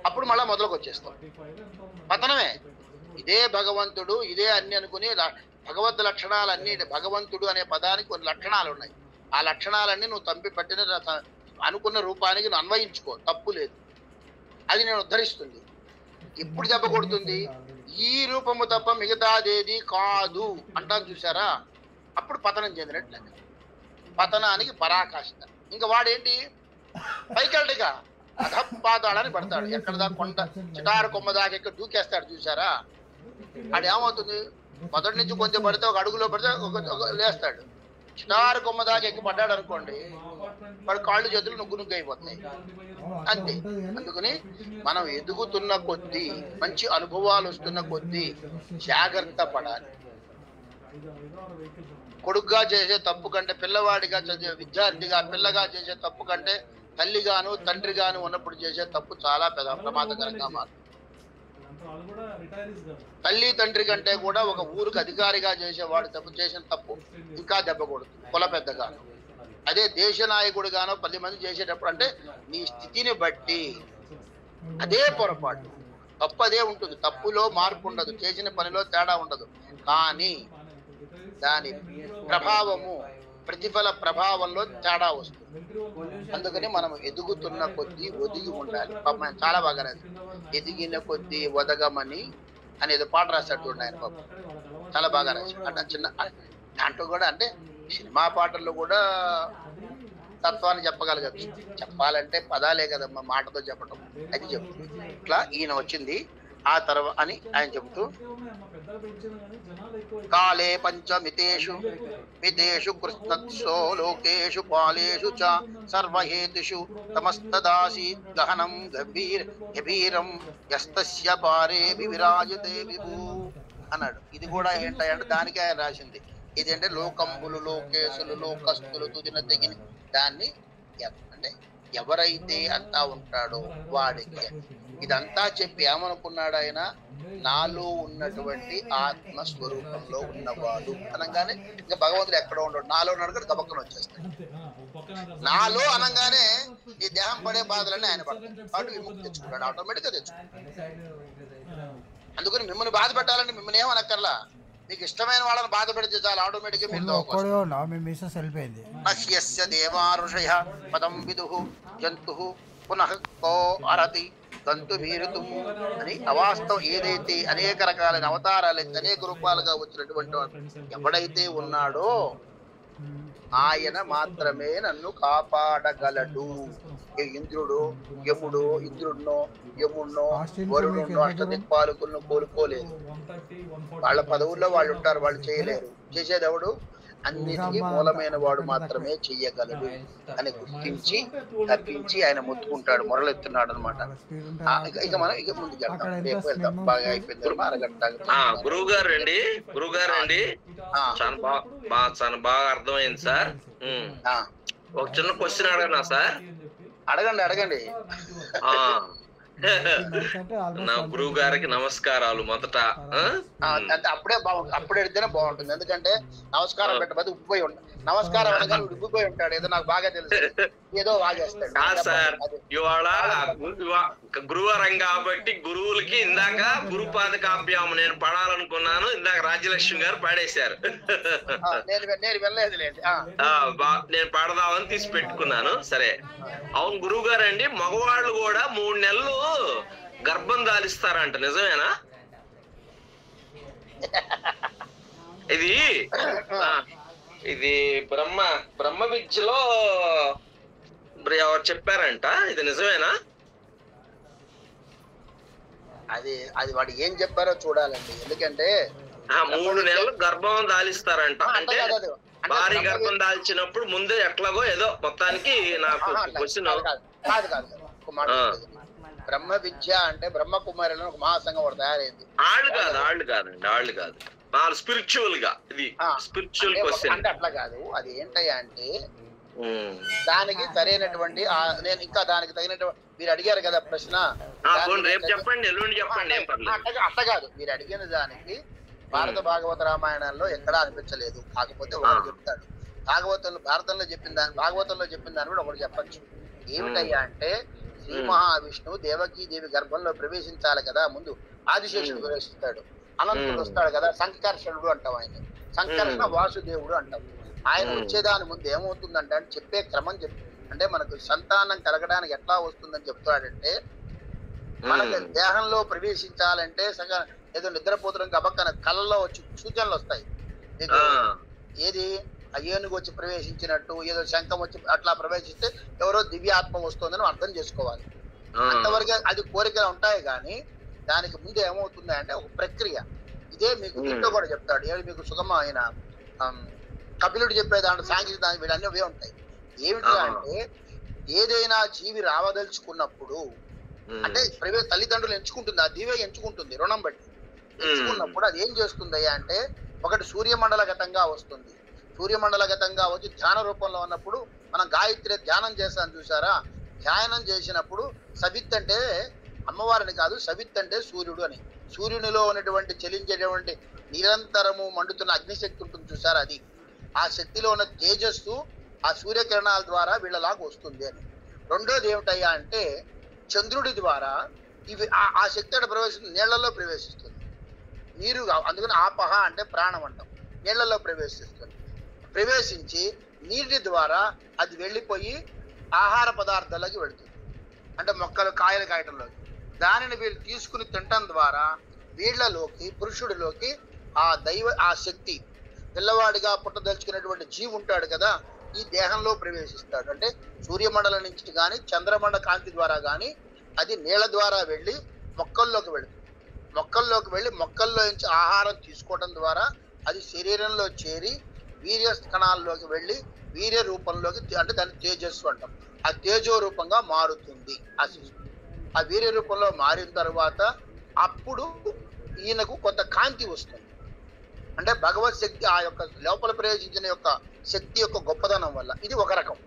అప్పుడు మళ్ళా మొదలకు వచ్చేస్తాం, పతనమే. ఇదే భగవంతుడు, ఇదే అన్ని అనుకుని భగవద్ లక్షణాలన్నీ, భగవంతుడు అనే పదానికి కొన్ని లక్షణాలు ఉన్నాయి. ఆ లక్షణాలన్నీ నువ్వు తంపి పట్టిన అనుకున్న రూపానికి నువ్వు అన్వయించుకో, తప్పు లేదు. అది నేను ఉద్ధరిస్తుంది. ఎప్పుడు దెబ్బ కొడుతుంది? ఈ రూపము తప్ప మిగతాదేది కాదు అంటాను చూసారా, అప్పుడు పతనం చెందినట్టు లెక్క. పతనానికి పరాకాష్ట. ఇంకా వాడేంటి పైకెళ్ళగా అధపాతాళని పడతాడు. ఎక్కడ దాకా కొండ చిటారు కొమ్మ దాకా ఎక్కడ దూకేస్తాడు చూసారా. అది ఏమవుతుంది, మొదటి నుంచి కొంచెం పడితే ఒక అడుగులో పడితే ఒక లేస్తాడు. చిటారు కొమ్మ దాకా ఎక్కి పడ్డాడు అనుకోండి, వాడు కాళ్ళు చేతులు నుగ్గు అయిపోతాయి అంతే. అందుకని మనం ఎదుగుతున్న కొద్దీ, మంచి అనుభవాలు వస్తున్న కొద్దీ జాగ్రత్త పడాలి. కొడుకుగా చేసే తప్పు కంటే, పిల్లవాడిగా చదివే విద్యార్థిగా పిల్లగా చేసే తప్పు కంటే తల్లిగాను తండ్రిగాను ఉన్నప్పుడు చేసే తప్పు చాలా పెద్ద ప్రమాదకరంగా మారుతుంది. తల్లి తండ్రి కంటే కూడా ఒక ఊరికి అధికారిగా చేసేవాడు తప్పు చేసిన తప్పు ఇంకా దెబ్బకూడదు కుల పెద్దగాను. అదే దేశ నాయకుడిగానో 10 మంది చేసేటప్పుడు అంటే నీ స్థితిని బట్టి అదే పొరపాటు. తప్పు అదే ఉంటుంది, తప్పులో మార్పు ఉండదు, చేసిన పనిలో తేడా ఉండదు. కానీ దాని ప్రభావము, ప్రతిఫల ప్రభావంలో తేడా వస్తుంది. అందుకని మనం ఎదుగుతున్న కొద్దీ ఒదిగి ఉండాలి. పాపం చాలా బాగా రాదు, ఎదిగిన కొద్దీ ఒదగమని అనేది పాట రాశాడు ఆయన. పాపం చాలా బాగా రాశాడు. అంటే చిన్న దాంట్లో కూడా అంటే సినిమా పాటల్లో కూడా తత్వాన్ని చెప్పగలగచ్చు. చెప్పాలంటే పదాలే కదమ్మా, మాటతో చెప్పడం అది చెప్తుంది. ఇట్లా ఈయన వచ్చింది ఆ తర్వాత అని ఆయన చెబుతూ, కాలే పంచమితేషు మితేషు కృష్ణత్సో లోకేషు పాలేషు చ సర్వహేతుషు తమస్తదాసి గహనం గభీరం యస్తస్య పారే విరాజతే విభూ అన్నాడు. ఇది కూడా ఏంటంటే దానికే ఆయన రాసింది. ఇదేంటే లోకంబులు లోకేశులు లోకస్తులు తుదిన తెగిన దాన్ని అంటే ఎవరైతే అంతా ఉంటాడో వాడికి ఇదంతా చెప్పి ఏమనుకున్నాడు ఆయన, నాలో ఉన్నటువంటి ఆత్మస్వరూపంలో ఉన్నవాడు అనగానే ఇంకా భగవంతుడు ఎక్కడ ఉండడు, నాలో ఉన్నాడు కదా గబక్కన వచ్చేస్తాడు. నాలో అనగానే ఈ దేహం పడే బాధలన్నీ ఆయన పడతాడు, వాడు విముక్తి తెచ్చుకుంటాడు, ఆటోమేటిక్గా తెచ్చుకుంటాడు. అందుకని మిమ్మల్ని బాధ పెట్టాలని మిమ్మల్ని ఏమనక్కర్లా, మీకు ఇష్టమైన వాళ్ళని బాధ పెడితే చాలు, ఆటోమేటిక్ గా అస్యస్య దేవా ఋషయ పదం విదుః జంతుః పునః కో అరతి తంతు వీరుతు అని అవాస్తవం ఏదైతే అనేక రకాలైన అవతారాలు అనేక రూపాలుగా వచ్చినటువంటి ఎవడైతే ఉన్నాడో ఆయన మాత్రమే నన్ను కాపాడగలడు. ఇంద్రుడు యముడు, ఇంద్రుడినో యముడినో వరుణుడినో అష్టదిక్పాలకులను కోలుకోలేదు. వాళ్ళ పదవుల్లో వాళ్ళు ఉంటారు, వాళ్ళు చేయలేరు. చేసేది ఎవడు, అన్నిటికీ మూలమైన వాడు మాత్రమే చెయ్యగలడు అని గుర్తించి తప్పించి ఆయన మొత్తుకుంటాడు, మొరలెత్తున్నాడు అనమాట. ఇక మనం ఇక ముందుకు వెళ్తాం, రేపు వెళ్తాం. బాగా అయిపోయింది అరగంట. గురువుగారు అండి చాలా బాగా అర్థమైంది సార్. ఒక చిన్న క్వశ్చన్ అడగనా సార్? అడగండి. నా గురువు గారికి నమస్కారాలు. మొదట అంటే అప్పుడే బాగుంటుంది, అప్పుడు ఎడితేనే బాగుంటుంది. ఎందుకంటే నమస్కారం పెట్టబోతే ఉబ్బిపోయి ఉంటాడు. నమస్కారం అనగానే ఉబ్బిపోయి ఉంటాడు, ఏదో నాకు బాగా తెలుసు, ఏదో వాగేస్తాడు. సార్ ఇవాళ గురువారం కాబట్టి గురువులకి ఇందాక గురుపాద కావ్యం నేను పడాలనుకున్నాను, ఇందాక రాజ్యలక్ష్మి గారు పాడేశారు. నేను వెళ్ళలేదులేండి, నేను పాడదామని తీసి పెట్టుకున్నాను. సరే, అవును గురువు గారు అండి, మగవాళ్ళు కూడా 3 నెలలు గర్భం దాలిస్తారంట, నిజమేనా? ఇది బ్రహ్మ విద్యలో ఎవరు చెప్పారంట, ఇది నిజమేనా? అది వాడు ఏం చెప్పారో చూడాలండి. ఎందుకంటే 3 నెలలు గర్భం దాలిస్తారంట. అంటే భారీ గర్భం దాల్చినప్పుడు ముందే ఎట్లాగో ఏదో మొత్తానికి నాకు క్వశ్చన్. కాదు, బ్రహ్మ విద్య అంటే బ్రహ్మకుమారులను ఒక మహాసంఘం ఒకటి తయారైంది. వాళ్ళు కాదు స్పిరిచువల్ గా, ఇది స్పిరిచువల్ క్వశ్చన్ అంటే అట్లా కాదు. అది ఏంటయ్యా అంటే దానికి సరైనటువంటి నేను ఇంకా దానికి తగినటువంటి మీరు అడిగారు కదా ప్రశ్న, రేపు చెప్పండి, ఎల్లుండి చెప్పండి. అట్లా కాదు, మీరు అడిగిన దానికి భారత భాగవత రామాయణంలో ఎక్కడా అనిపించలేదు. కాకపోతే ఒకటి చెప్తాడు, భారతంలో చెప్పిన దాన్ని కూడా ఒకటి చెప్పచ్చు. ఏమిటయ్యా అంటే శ్రీ మహావిష్ణువు దేవకీ దేవి గర్భంలో ప్రవేశించాలి కదా, ముందు ఆదిశేషుడు ప్రవేశిస్తాడు, అనంతుడు వస్తాడు కదా, సంకర్షణుడు అంటాం ఆయన, సంకర్షణ వాసుదేవుడు అంటాం. ఆయన వచ్చేదాని ముందు ఏమవుతుందంటే చెప్పే క్రమం అంటే మనకు సంతానం కలగడానికి ఎట్లా వస్తుందని చెప్తాడంటే, మనకు దేహంలో ప్రవేశించాలంటే ఏదో నిద్రపోతున్న గబక్కన కళ్ళలో వచ్చి సూచనలు వస్తాయి మీకు. ఏది ఆ ఏనుగు వచ్చి ప్రవేశించినట్టు, ఏదో శంఖం వచ్చి అట్లా ప్రవేశిస్తే ఎవరో దివ్యాత్మ వస్తుందని అర్థం చేసుకోవాలి. అంతవరకు అది కోరికలు ఉంటాయి, కానీ దానికి ముందు ఏమవుతుంది అంటే ఒక ప్రక్రియ. ఇదే మీకు దీంట్లో కూడా చెప్తాడు. ఏది మీకు సుగమమైన కపిలుడు చెప్పే దాంట్లో సాంఘిక దాని వీడన్నీ అవే ఉంటాయి. ఏమిటి అంటే ఏదైనా జీవి రావదలుచుకున్నప్పుడు అంటే తల్లిదండ్రులు ఎంచుకుంటుంది, ఆ దివ్య ఎంచుకుంటుంది రుణం బట్టి. ఎంచుకున్నప్పుడు అది ఏం చేస్తుందయ్యా అంటే ఒకటి సూర్యమండలగతంగా వస్తుంది. సూర్యమండలగతంగా వచ్చి ధ్యాన రూపంలో ఉన్నప్పుడు మనం గాయత్రి ధ్యానం చేస్తాం చూసారా, ధ్యానం చేసినప్పుడు సవిత్ అంటే అమ్మవారిని కాదు, సవిత్ అంటే సూర్యుడు అని. సూర్యునిలో ఉన్నటువంటి చలించేటువంటి నిరంతరము మండుతున్న అగ్నిశక్తి ఉంటుంది చూసారా, అది ఆ శక్తిలో ఉన్న తేజస్సు ఆ సూర్యకిరణాల ద్వారా వీళ్ళలాగా వస్తుంది అని. రెండోది ఏమిటయ్యా అంటే చంద్రుడి ద్వారా ఇవి ఆ శక్తి అంటే ప్రవేశిస్తుంది, నీళ్లలో ప్రవేశిస్తుంది. నీరు అందుకని ఆపహ అంటే ప్రాణం అంటాం. నీళ్లలో ప్రవేశిస్తుంది. ప్రవేశించి నీటి ద్వారా అది వెళ్ళిపోయి ఆహార పదార్థాలకి వెళుతుంది, అంటే మొక్కలు కాయలు కాయటంలోకి. దానిని వీళ్ళు తీసుకుని తినటం ద్వారా వీళ్ళలోకి పురుషుడిలోకి ఆ శక్తి పిల్లవాడిగా పుట్టదలుచుకునేటువంటి జీవి ఉంటాడు కదా, ఈ దేహంలో ప్రవేశిస్తాడు. అంటే సూర్యమండలం నుంచి కానీ చంద్రమండల కాంతి ద్వారా కానీ అది నీళ్ళ ద్వారా వెళ్ళి మొక్కల్లోకి వెళుతుంది. మొక్కల్లోకి వెళ్ళి మొక్కల్లో నుంచి ఆహారం తీసుకోవడం ద్వారా అది శరీరంలో చేరి వీర్య కణాల్లోకి వెళ్ళి వీర్య రూపంలోకి, అంటే దాన్ని తేజస్సు అంటాం, ఆ తేజో రూపంగా మారుతుంది ఆ శిశువు. ఆ వీర్య రూపంలో మారిన తర్వాత అప్పుడు ఈయనకు కొంత కాంతి వస్తుంది. అంటే భగవత్ శక్తి ఆ యొక్క లోపల ప్రవేశించిన యొక్క శక్తి యొక్క గొప్పదనం వల్ల. ఇది ఒక రకం.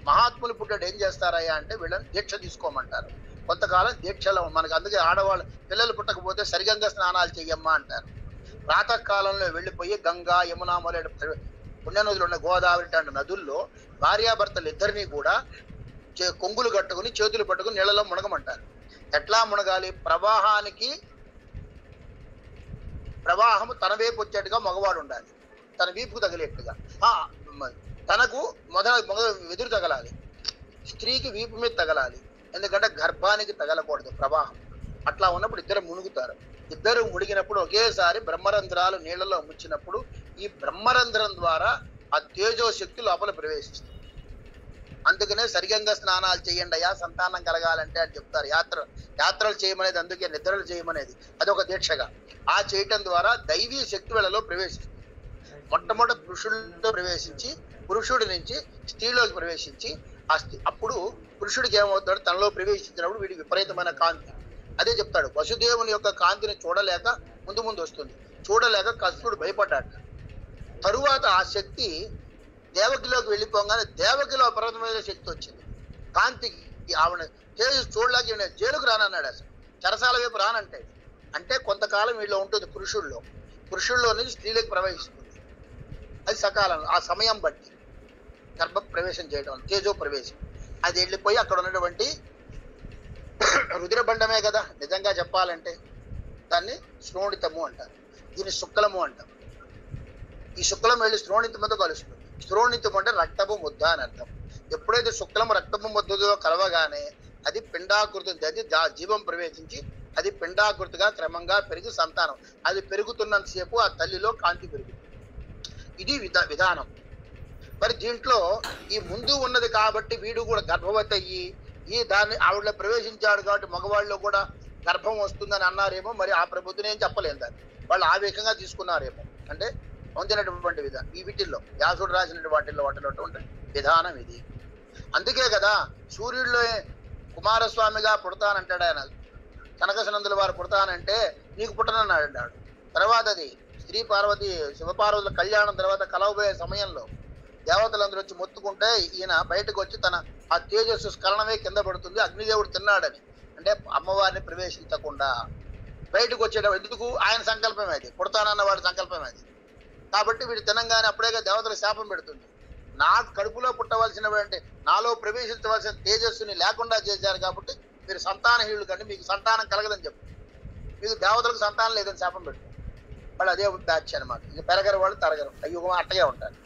మహాత్ములు పుట్టాడు ఏం చేస్తారయ్యా అంటే వీళ్ళని దీక్ష తీసుకోమంటారు. కొంతకాలం దీక్షలో మనకు, అందుకే ఆడవాళ్ళు పిల్లలు పుట్టకపోతే సరిగంగా స్నానాలు చెయ్యమ్మా అంటారు. ప్రాతకాలంలో వెళ్ళిపోయి గంగా యమున మొదలైన పుణ్యనదులు ఉన్న గోదావరి లాంటి నదుల్లో భార్యాభర్తలు ఇద్దరినీ కూడా కొంగులు కట్టుకుని చేతులు పట్టుకుని నీళ్ళలో మునగమంటారు. ఎట్లా మునగాలి? ప్రవాహము తన వైపు వచ్చేట్టుగా మగవాడు ఉండాలి, తన వీపుకు తగిలేట్టుగా. తనకు వెదురు తగలాలి, స్త్రీకి వీపు మీద తగలాలి, ఎందుకంటే గర్భానికి తగలకూడదు ప్రవాహం. అట్లా ఉన్నప్పుడు ఇద్దరు మునుగుతారు. ఇద్దరు మునిగినప్పుడు ఒకేసారి బ్రహ్మరంధ్రాలు నీళ్లలో ముంచినప్పుడు ఈ బ్రహ్మరంధ్రం ద్వారా ఆ తేజో శక్తి లోపల ప్రవేశిస్తుంది. అందుకనే సరిగంగా స్నానాలు చేయండి అయ్యా సంతానం కలగాలంటే అని చెప్తారు. యాత్రలు చేయమనేది అందుకే, నిద్రలు చేయమనేది అదొక దీక్షగా. ఆ చేయటం ద్వారా దైవీ శక్తి వీళ్ళలో ప్రవేశిస్తుంది. మొట్టమొదటి పురుషుడితో ప్రవేశించి పురుషుడి నుంచి స్త్రీలోకి ప్రవేశించి అప్పుడు పురుషుడికి ఏమవుతాడు, తనలో ప్రవేశించినప్పుడు వీడికి విపరీతమైన కాంతి. అదే చెప్తాడు, వసుదేవుని యొక్క కాంతిని చూడలేక ముందు వస్తుంది. చూడలేక కృష్ణుడు భయపడ్డాడు. తరువాత ఆ శక్తి దేవకిలోకి వెళ్ళిపోగానే దేవకిలో అపరిమితమైన శక్తి వచ్చింది. కాంతికి ఆవిడ తేజస్సు చూడలేక ఈయన జైలుకు రానన్నాడు. అసలు చెరసాల వైపు రానంటాడు. అంటే కొంతకాలం వీళ్ళు ఉంటుంది పురుషుల్లో నుంచి స్త్రీలకు ప్రవేశిస్తుంది. అది సకాలంలో ఆ సమయం బట్టి గర్భ ప్రవేశం చేయడం, తేజో ప్రవేశం. అది వెళ్ళిపోయి అక్కడ ఉన్నటువంటి రుద్రబండమే కదా నిజంగా చెప్పాలంటే, దాన్ని శ్రోణితము అంటారు, దీన్ని శుక్లము అంటాం. ఈ శుక్లం వెళ్ళి శ్రోణితముతో కలుస్తుంది. శ్రోణితం అంటే రక్తపు ముద్ద అని అర్థం. ఎప్పుడైతే శుక్లము రక్తపు ముద్దతో కలవగానే అది పిండాకృతి, అది జీవం ప్రవేశించి అది పిండాకృతిగా క్రమంగా పెరిగి సంతానం, అది పెరుగుతున్నంతసేపు ఆ తల్లిలో కాంతి పెరుగుతుంది. ఇది విధానం. మరి దీంట్లో ఈ ముందు ఉన్నది కాబట్టి వీడు కూడా గర్భవతి అయ్యి దాన్ని ఆవిడలో ప్రవేశించాడు కాబట్టి మగవాళ్ళలో కూడా గర్భం వస్తుందని అన్నారేమో. మరి ఆ ప్రభుత్వం ఏం చెప్పలేదు, దాన్ని వాళ్ళు ఆవేశంగా తీసుకున్నారేమో. అంటే పొందినటువంటి విధానం ఈ వీటిల్లో వ్యాసుడు రాసినటువంటి వాటిలో విధానం ఇది. అందుకే కదా సూర్యుడిలో కుమారస్వామిగా పుడతానంటాడు ఆయన. కనకసనందుల వారు పుడతానంటే నీకు పుట్టనన్నాడు అన్నాడు. తర్వాత అది స్త్రీ పార్వతి శివపార్వతుల కళ్యాణం తర్వాత కలవబోయే సమయంలో దేవతలందరూ వచ్చి మొత్తుకుంటే ఈయన బయటకు వచ్చి తన ఆ తేజస్సు స్కలనమే కింద పడుతుంది, అగ్నిదేవుడు తిన్నాడని. అంటే అమ్మవారిని ప్రవేశించకుండా బయటకు వచ్చేటప్పుడు ఎందుకు ఆయన సంకల్పమే అది, పుడతానన్న వాడి సంకల్పమే అది. కాబట్టి వీడు తినంగానే అప్పుడేగా దేవతల శాపం పెడుతుంది. నా కడుపులో పుట్టవలసినటువంటి నాలో ప్రవేశించవలసిన తేజస్సుని లేకుండా చేశారు కాబట్టి మీరు సంతానహీనులు కంటే మీకు సంతానం కలగదని చెప్పు. మీకు దేవతలకు సంతానం లేదని శాపం పెడుతుంది. వాళ్ళు అదే బ్యాచ్ అనమాట. ఇక పెరగరు వాళ్ళు తరగరు, అయ్యో అట్టగే ఉంటారు.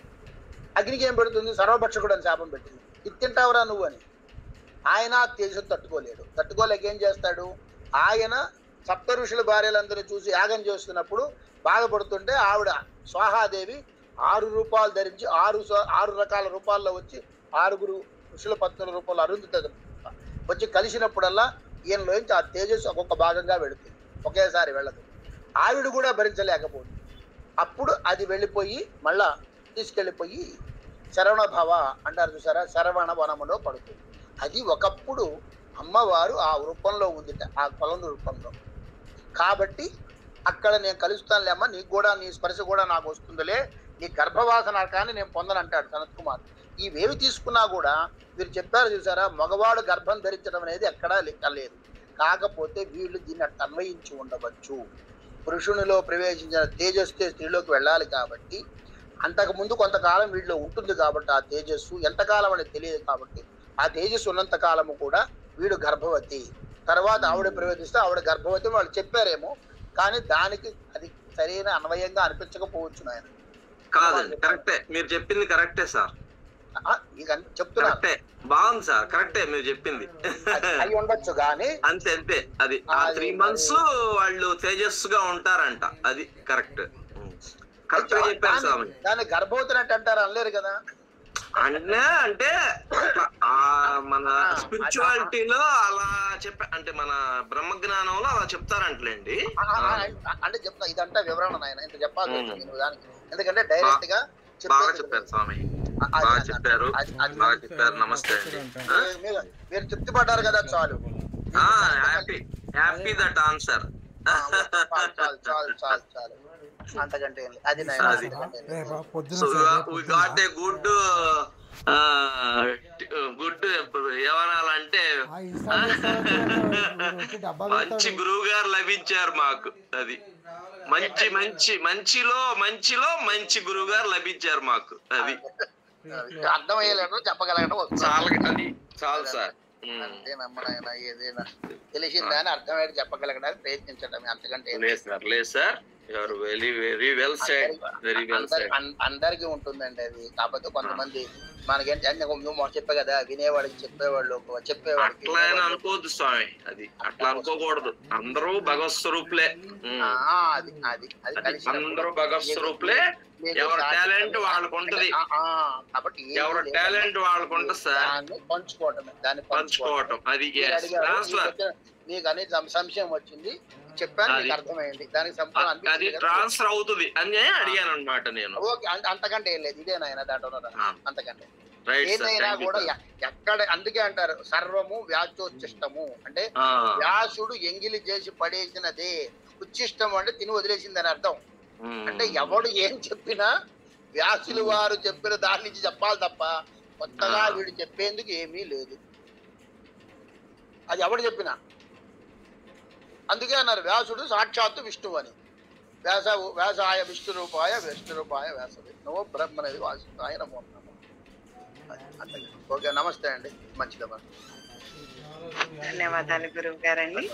అగ్నికి ఏం పెడుతుంది, సర్వభక్షకుడు అని శాపం పెట్టింది. ఇది తింటావురా నువ్వు అని. ఆయన తేజస్సు తట్టుకోలేడు. తట్టుకోలేక ఏం చేస్తాడు, ఆయన సప్త ఋషుల భార్యలందరూ చూసి యాగం చేస్తున్నప్పుడు బాధపడుతుంటే ఆవిడ స్వాహాదేవి 6 రూపాయలు ధరించి 6 రకాల రూపాల్లో వచ్చి 6 ఋషుల పత్నుల రూపంలో అరుంధతి వచ్చి కలిసినప్పుడల్లా ఈయనలోంచి ఆ తేజస్సు ఒక్కొక్క భాగంగా వెళుతుంది, ఒకేసారి వెళ్ళదు. ఆవిడ కూడా భరించలేకపోతుంది. అప్పుడు అది వెళ్ళిపోయి మళ్ళా తీసుకెళ్ళిపోయి శరవణ భవ అంటారు చూసారా, శరవణ వనములో పడుతుంది. అది ఒకప్పుడు అమ్మవారు ఆ రూపంలో ఉందిట, ఆ కొలను రూపంలో. కాబట్టి అక్కడ నేను కలుస్తానులేమ్మా, నీకు కూడా నీ స్పర్శ కూడా నాకు వస్తుందిలే, నీ గర్భవాసన కానీ నేను పొందనంటాడు సనత్ కుమార్. ఇవేవి తీసుకున్నా కూడా మీరు చెప్పారు చూసారా, మగవాడు గర్భం ధరించడం అనేది ఎక్కడా లేదు. కాకపోతే వీళ్ళు దీన్ని అన్వయించి ఉండవచ్చు. పురుషునిలో ప్రవేశించిన తేజస్సు స్త్రీలోకి వెళ్ళాలి కాబట్టి అంతకుముందు కొంతకాలం వీటిలో ఉంటుంది కాబట్టి ఆ తేజస్సు ఎంతకాలం అనేది తెలియదు కాబట్టి ఆ తేజస్సు ఉన్నంత కాలము కూడా వీడు గర్భవతి, తర్వాత ఆవిడ ప్రవేశిస్తే ఆవిడ గర్భవతి వాళ్ళు చెప్పారేమో, కానీ దానికి అది సరైన అన్వయంగా అనిపించకపోవచ్చు నాయన. కాదండి, కరెక్టే, మీరు చెప్పింది కరెక్టే సార్, చెప్తున్నా బాగుంది సార్, కరెక్టే మీరు చెప్పింది. అయి ఉండొచ్చు కానీ అంతే అంతే, అది ఆ 3 months వాళ్ళు తేజస్సుగా ఉంటారంట, అది కరెక్ట్ కరెక్ట్ గా చెప్పారు స్వామి. దాన్ని గర్భవతిని అంటారు అనలేరు కదా. అంటే ఆ మన స్పిరిచువాలిటీలో అలా అంటే మన బ్రహ్మజ్ఞానంలో అలా చెప్తారంటలేండి. అంటే చెప్తా, ఇదంతా వివరణ నాయన, ఇంత చెప్పాల్సి వచ్చింది దానికి. ఎందుకంటే డైరెక్ట్ గా బాగా చెప్పారు స్వామి, బాగా చెప్పారు, బాగా చెప్పారు. నమస్తే అండి. మీరు తృప్తి పడ్డారు కదా, చాలు. Happy that answer. చాలు చాలు చాలు చాలు, అంతకంటే అది గుడ్ ఏమనాలంటే మంచి గురువు గారు లభించారు మాకు. అది మంచిలో మంచి గురువు గారు లభించారు మాకు. అది అర్థమయ్యేలేటో చెప్పగలగడం అది చాలు సార్. అంతేనమ్మా, ఏదైనా తెలిసిందా అని అర్థమయ్యేది చెప్పగలగడానికి ప్రయత్నించడం, అంతకంటే లేదు sir. Very well said, very well said. అందరికీ ఉంటుందండి అది. కాకపోతే కొంతమంది మనకేంటి నువ్వు చెప్పే కదా, వినేవాడికి చెప్పేవాళ్ళు అట్లా అనుకోవద్దు స్వామి, అది అట్లా అనుకోకూడదు. అందరూ భగవత్ స్వరూపులే, అందరూ భగవత్ స్వరూపులే. ఎవరి టాలెంట్ వాళ్ళకు ఉంటది, కాబట్టి ఎవరి టాలెంట్ వాళ్ళకు ఉంటుంది సార్. పంచుకోవటం అది మీకు అనేది సంశయం వచ్చింది, చెప్పాను, మీకు అర్థమైంది, దానికి అది ట్రాన్స్ఫర్ అవుతుంది అని అడిగాను అనమాట నేను. ఓకే, అంతకంటే ఏం లేదు, ఇదేనాయన దాంట్లో అంతకంటే ఏదైనా కూడా ఎక్కడ. అందుకే అంటారు సర్వము వ్యాచోచ్చిష్టము, అంటే వ్యాసుడు ఎంగిలి చేసి పడేసినదే, ఉచ్చిష్టము అంటే తిని వదిలేసింది అని అర్థం. అంటే ఎవడు ఏం చెప్పినా వ్యాసులు వారు చెప్పిన దాని నుంచి చెప్పాలి తప్ప కొత్తగా వీడు చెప్పేందుకు ఏమీ లేదు. అది ఎవడు చెప్పినా. అందుకే అన్నారు వ్యాసుడు సాక్షాత్తు విష్ణువు అని. వ్యాసాయ విష్ణు రూపాయ వ్యాసవి నమో బ్రహ్మణది వాసుదాయ నమో నమః. ఓకే, నమస్తే అండి, మంచిదమ్మా. ధన్యవాదాలు గురువు గారండి.